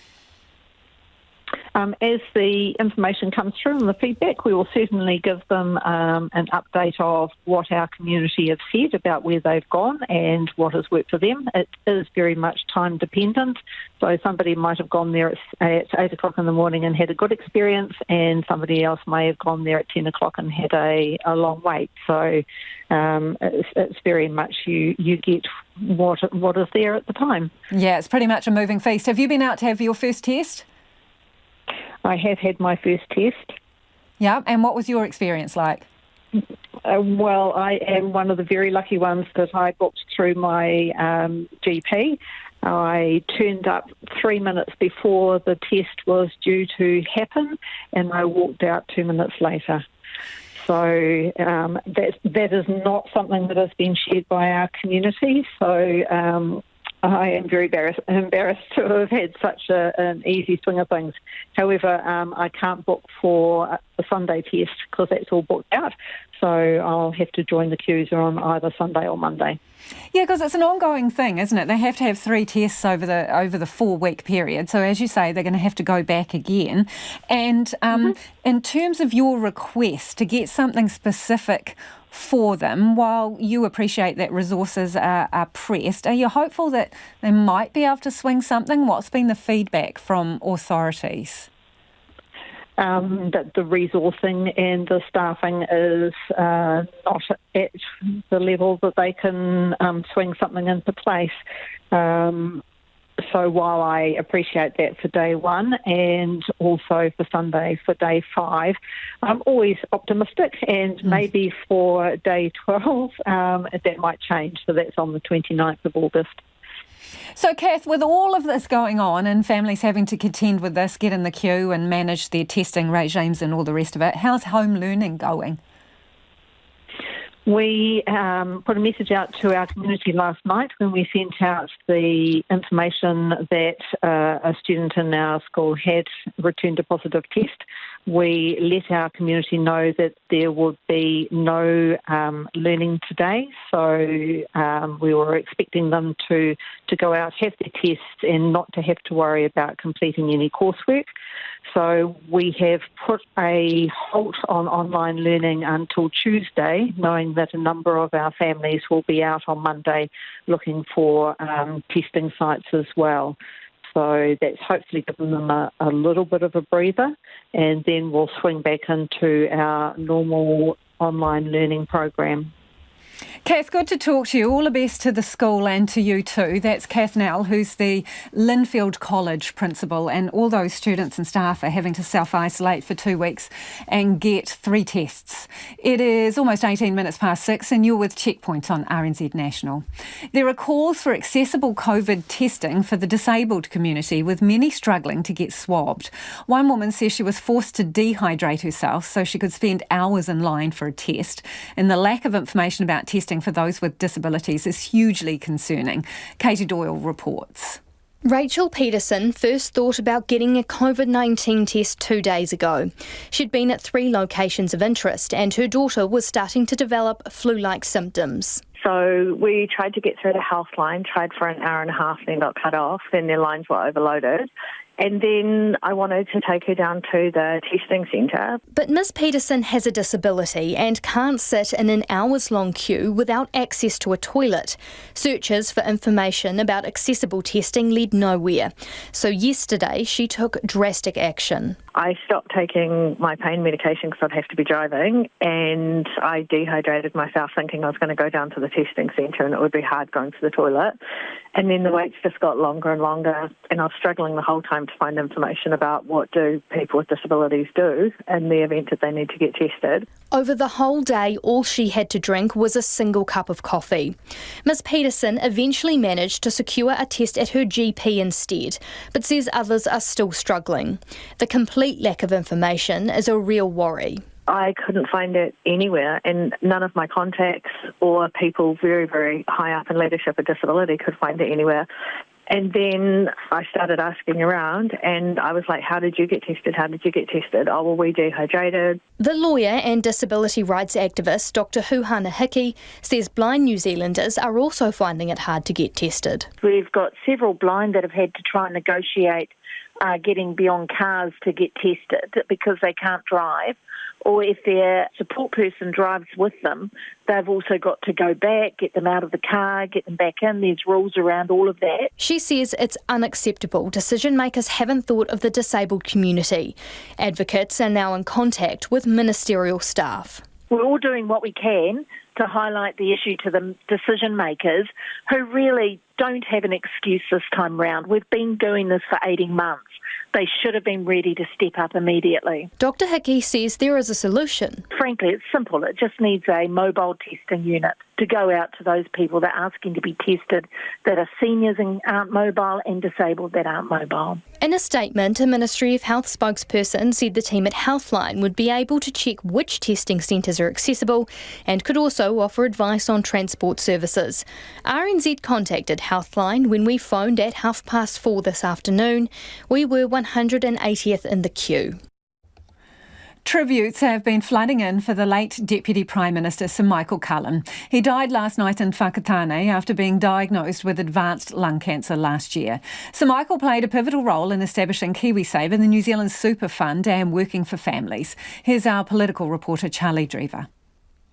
As the information comes through and the feedback, we will certainly give them an update of what our community have said about where they've gone and what has worked for them. It is very much time dependent. So somebody might have gone there at 8 o'clock in the morning and had a good experience, and somebody else may have gone there at 10 o'clock and had a long wait. So it's very much you get what is there at the time.
Yeah, it's pretty much a moving feast. Have you been out to have your first test?
I have had my first test.
Yeah, and what was your experience like?
Well, I am one of the very lucky ones that I booked through my GP. I turned up 3 minutes before the test was due to happen, and I walked out 2 minutes later. So that is not something that has been shared by our community. So I am very embarrassed to have had such an easy swing of things. However, I can't book for the Sunday test because that's all booked out. So I'll have to join the queues on either Sunday or Monday.
Yeah, because it's an ongoing thing, isn't it? They have to have 3 tests over the 4-week period. So as you say, they're going to have to go back again. And in terms of your request to get something specific for them, while you appreciate that resources are pressed, are you hopeful that they might be able to swing something? What's been the feedback from authorities?
That the resourcing and the staffing is not at the level that they can swing something into place. So while I appreciate that for day 1 and also for Sunday for day 5, I'm always optimistic, and maybe for day 12 that might change. So that's on the 29th of August.
So, Kath, with all of this going on and families having to contend with this, get in the queue and manage their testing regimes and all the rest of it, how's home learning going?
We put a message out to our community last night when we sent out the information that a student in our school had returned a positive test. We let our community know that there would be no learning today, so we were expecting them to go out, have their tests and not to have to worry about completing any coursework. So we have put a halt on online learning until Tuesday, knowing that a number of our families will be out on Monday looking for testing sites as well. So that's hopefully given them a little bit of a breather, and then we'll swing back into our normal online learning program.
Kath, good to talk to you. All the best to the school and to you too. That's Kath Nell, who's the Linfield College principal, and all those students and staff are having to self-isolate for 2 weeks and get 3 tests. It is almost 18 minutes past 6 and you're with Checkpoint on RNZ National. There are calls for accessible COVID testing for the disabled community, with many struggling to get swabbed. One woman says she was forced to dehydrate herself so she could spend hours in line for a test, and the lack of information about testing for those with disabilities is hugely concerning. Katie Doyle reports.
Rachel Peterson first thought about getting a COVID-19 test 2 days ago. She'd been at 3 locations of interest and her daughter was starting to develop flu-like symptoms.
So we tried to get through the health line, tried for an hour and a half, then got cut off, then their lines were overloaded. And then I wanted to take her down to the testing centre.
But Ms Peterson has a disability and can't sit in an hours-long queue without access to a toilet. Searches for information about accessible testing led nowhere. So yesterday she took drastic action.
I stopped taking my pain medication because I'd have to be driving, and I dehydrated myself thinking I was going to go down to the testing centre and it would be hard going to the toilet. And then the waits just got longer and longer, and I was struggling the whole time to find information about what do people with disabilities do in the event that they need to get tested.
Over the whole day, all she had to drink was a single cup of coffee. Ms Peterson eventually managed to secure a test at her GP instead, but says others are still struggling. The complete lack of information is a real worry.
I couldn't find it anywhere, and none of my contacts or people very, very high up in leadership of disability could find it anywhere. And then I started asking around, and I was like, how did you get tested? How did you get tested? Oh, well, we dehydrated.
The lawyer and disability rights activist Dr Huhana Hickey says blind New Zealanders are also finding it hard to get tested.
We've got several blind that have had to try and negotiate getting beyond cars to get tested because they can't drive. Or if their support person drives with them, they've also got to go back, get them out of the car, get them back in. There's rules around all of that.
She says it's unacceptable decision makers haven't thought of the disabled community. Advocates are now in contact with ministerial staff.
We're all doing what we can to highlight the issue to the decision makers who really don't have an excuse this time round. We've been doing this for 18 months. They should have been ready to step up immediately.
Dr Hickey says there is a solution.
Frankly, it's simple. It just needs a mobile testing unit to go out to those people that are asking to be tested, that are seniors and aren't mobile, and disabled that aren't mobile.
In a statement, a Ministry of Health spokesperson said the team at Healthline would be able to check which testing centres are accessible and could also offer advice on transport services. RNZ contacted Healthline when we phoned at 4:30 this afternoon. We were 180th in the queue.
Tributes have been flooding in for the late Deputy Prime Minister Sir Michael Cullen. He died last night in Whakatane after being diagnosed with advanced lung cancer last year. Sir Michael played a pivotal role in establishing KiwiSaver, the New Zealand Super Fund, and working for families. Here's our political reporter Charlie Drever.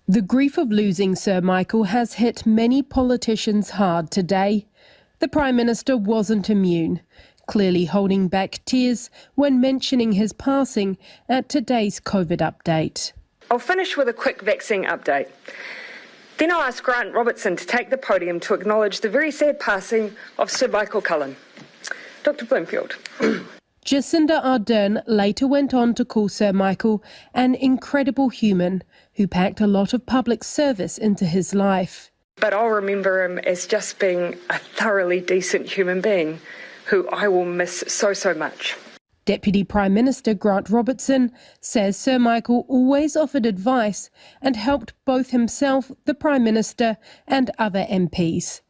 The grief of losing Sir Michael has hit many politicians hard today. The Prime Minister wasn't immune, clearly holding back tears when mentioning his passing at today's COVID update.
I'll finish with a quick vaccine update. Then I'll ask Grant Robertson to take the podium to acknowledge the very sad passing of Sir Michael Cullen. Dr Bloomfield.
Jacinda Ardern later went on to call Sir Michael an incredible human who packed a lot of public service into his life.
But I'll remember him as just being a thoroughly decent human being who I will miss so much.
Deputy Prime Minister Grant Robertson says Sir Michael always offered advice and helped both himself, the Prime Minister, and other MPs.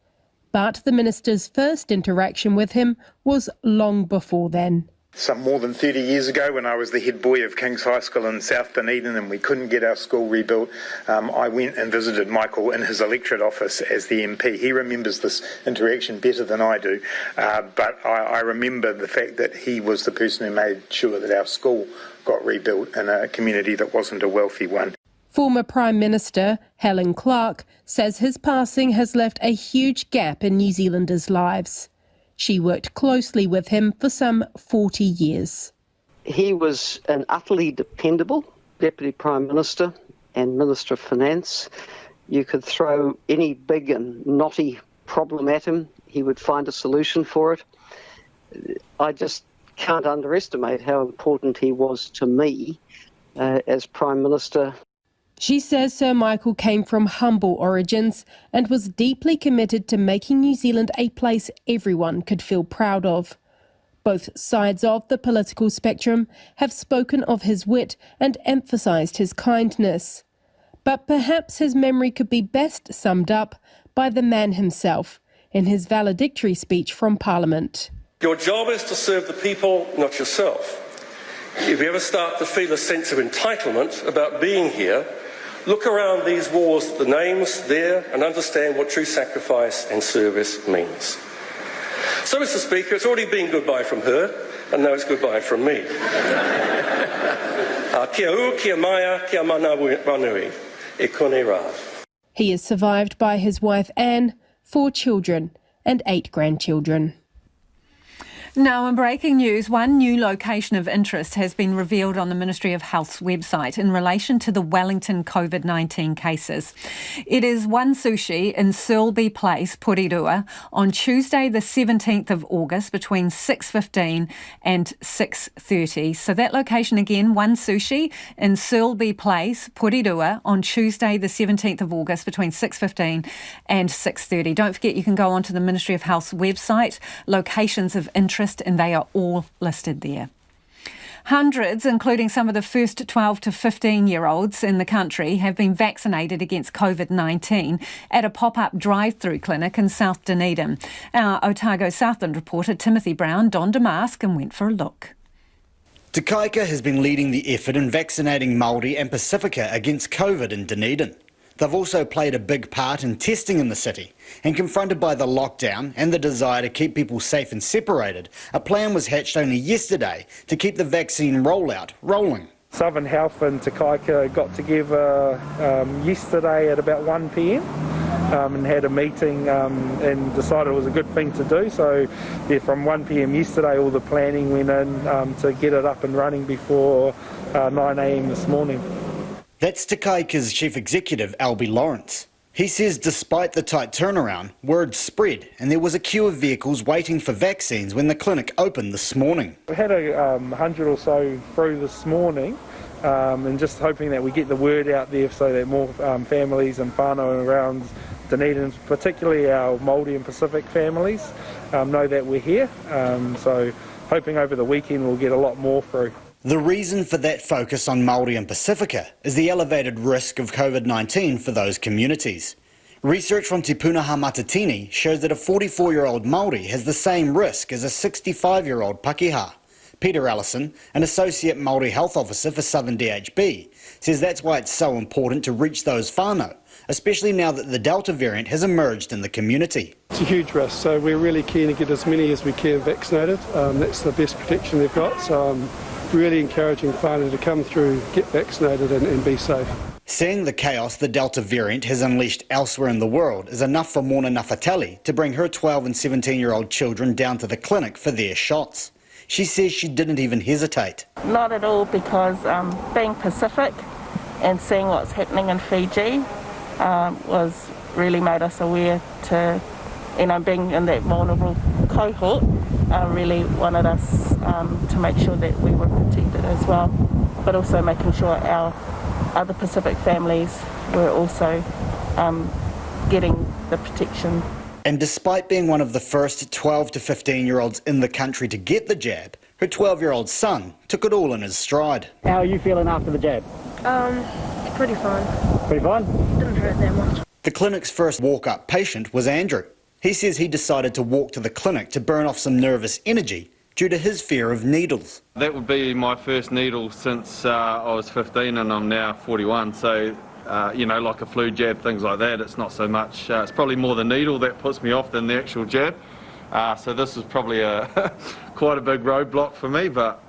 But the Minister's first interaction with him was long before then.
Some more than 30 years ago, when I was the head boy of King's High School in South Dunedin and we couldn't get our school rebuilt, I went and visited Michael in his electorate office as the MP. He remembers this interaction better than I do, but I remember the fact that he was the person who made sure that our school got rebuilt in a community that wasn't a wealthy one.
Former Prime Minister Helen Clark says his passing has left a huge gap in New Zealanders' lives. She worked closely with him for some 40 years.
He was an utterly dependable Deputy Prime Minister and Minister of Finance. You could throw any big and knotty problem at him, he would find a solution for it. I just can't underestimate how important he was to me as Prime Minister.
She says Sir Michael came from humble origins and was deeply committed to making New Zealand a place everyone could feel proud of. Both sides of the political spectrum have spoken of his wit and emphasised his kindness. But perhaps his memory could be best summed up by the man himself in his valedictory speech from Parliament.
Your job is to serve the people, not yourself. If you ever start to feel a sense of entitlement about being here, look around these walls at the names there and understand what true sacrifice and service means. So, Mr. Speaker, it's already been goodbye from her, and now it's goodbye from me. Kia ua, kia maia, kia mana wanui. E kone rā.
He is survived by his wife Anne, 4 children and 8 grandchildren.
Now, in breaking news, one new location of interest has been revealed on the Ministry of Health's website in relation to the Wellington COVID-19 cases. It is One Sushi in Searlby Place, Porirua, on Tuesday the 17th of August between 6:15 and 6:30. So that location again, One Sushi in Searlby Place, Porirua, on Tuesday the 17th of August between 6:15 and 6:30. Don't forget you can go onto the Ministry of Health's website, locations of interest, and they are all listed there. Hundreds, including some of the first 12 to 15-year-olds in the country, have been vaccinated against COVID-19 at a pop-up drive-through clinic in South Dunedin. Our Otago Southland reporter Timothy Brown donned a mask and went for a look.
Te Kaika has been leading the effort in vaccinating Māori and Pacifica against COVID in Dunedin. They've also played a big part in testing in the city, and confronted by the lockdown and the desire to keep people safe and separated, a plan was hatched only yesterday to keep the vaccine rollout rolling.
Southern Health and Te Kaika got together yesterday at about 1 p.m. And had a meeting and decided it was a good thing to do. So yeah, from 1 p.m. yesterday all the planning went in to get it up and running before 9 a.m. this morning.
That's Te Kaika's chief executive, Albie Lawrence. He says despite the tight turnaround, word spread and there was a queue of vehicles waiting for vaccines when the clinic opened this morning.
We had 100 or so through this morning and just hoping that we get the word out there so that more families and whānau around Dunedin, particularly our Māori and Pacific families, know that we're here. So hoping over the weekend we'll get a lot more through.
The reason for that focus on Māori and Pacifica is the elevated risk of COVID-19 for those communities. Research from Te Punaha Matatini shows that a 44-year-old Māori has the same risk as a 65-year-old Pakeha. Peter Allison, an Associate Māori Health Officer for Southern DHB, says that's why it's so important to reach those whānau, especially now that the Delta variant has emerged in the community.
It's a huge risk, so we're really keen to get as many as we can vaccinated. That's the best protection they've got, so I'm really encouraging whānau to come through, get vaccinated and be safe.
Seeing the chaos the Delta variant has unleashed elsewhere in the world is enough for Mona Nafatali to bring her 12 and 17-year-old children down to the clinic for their shots. She says she didn't even hesitate.
Not at all, because being Pacific and seeing what's happening in Fiji was really made us aware to, being in that vulnerable cohort, really wanted us to make sure that we were protected as well, but also making sure our other Pacific families were also getting the protection.
And despite being one of the first 12 to 15-year-olds in the country to get the jab, her 12-year-old son took it all in his stride.
How are you feeling after the jab? Pretty fine. Pretty fine? Didn't hurt that much.
The clinic's first walk-up patient was Andrew. He says he decided to walk to the clinic to burn off some nervous energy due to his fear of needles.
That would be my first needle since I was 15 and I'm now 41, so like a flu jab, things like that, it's not so much, it's probably more the needle that puts me off than the actual jab. So this is probably quite a big roadblock for me, but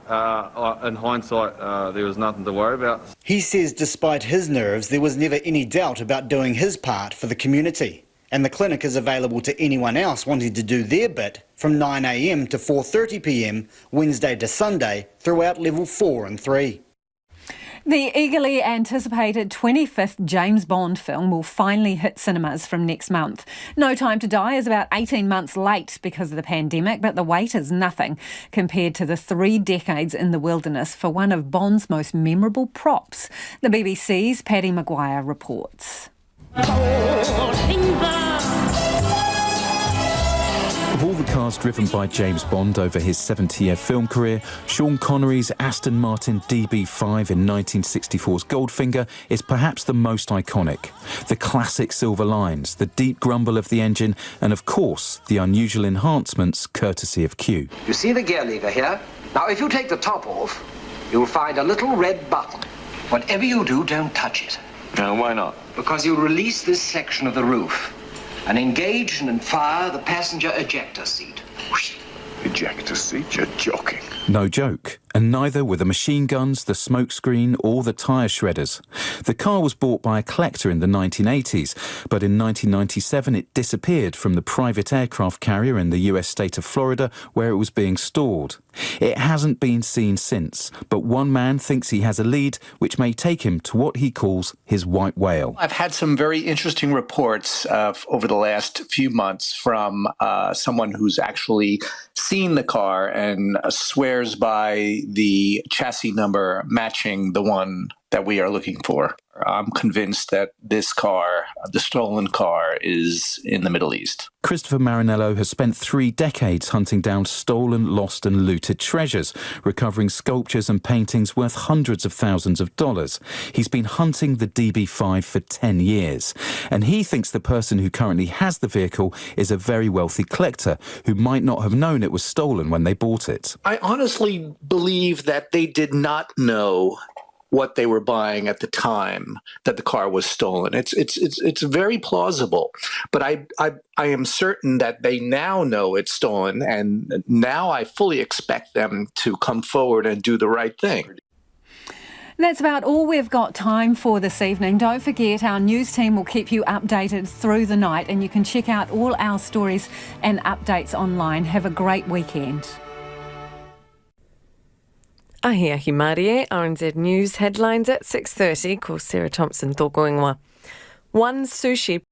in hindsight, there was nothing to worry about.
He says despite his nerves, there was never any doubt about doing his part for the community. And the clinic is available to anyone else wanting to do their bit from 9 a.m. to 4:30 p.m, Wednesday to Sunday, throughout level 4 and 3.
The eagerly anticipated 25th James Bond film will finally hit cinemas from next month. No Time to Die is about 18 months late because of the pandemic, but the wait is nothing compared to the 3 decades in the wilderness for one of Bond's most memorable props. The BBC's Paddy Maguire reports.
Of all the cars driven by James Bond over his 70-year film career, Sean Connery's Aston Martin DB5 in 1964's Goldfinger is perhaps the most iconic. The classic silver lines, the deep grumble of the engine, and of course, the unusual enhancements courtesy of Q.
You see the gear lever here? Now, if you take the top off, you'll find a little red button. Whatever you do, don't touch it.
No, why not?
Because you'll release this section of the roof and engage and fire the passenger ejector seat.
Ejector seat? You're joking.
No joke. And neither were the machine guns, the smokescreen or the tyre shredders. The car was bought by a collector in the 1980s, but in 1997 it disappeared from the private aircraft carrier in the US state of Florida where it was being stored. It hasn't been seen since, but one man thinks he has a lead which may take him to what he calls his white whale.
I've had some very interesting reports over the last few months from someone who's actually seen the car and swears by the chassis number matching the one that we are looking for. I'm convinced that this car, the stolen car, is in the Middle East.
Christopher Marinello has spent 3 decades hunting down stolen, lost and looted treasures, recovering sculptures and paintings worth hundreds of thousands of dollars. He's been hunting the DB5 for 10 years, and he thinks the person who currently has the vehicle is a very wealthy collector who might not have known it was stolen when they bought it.
I honestly believe that they did not know what they were buying at the time that the car was stolen. It's very plausible, but I am certain that they now know it's stolen, and now I fully expect them to come forward and do the right thing.
That's about all we've got time for this evening. Don't forget, our news team will keep you updated through the night, and you can check out all our stories and updates online. Have a great weekend.
Ahi Marie, RNZ News headlines at 6:30. Ko Sarah Thompson tōko ingoa. One sushi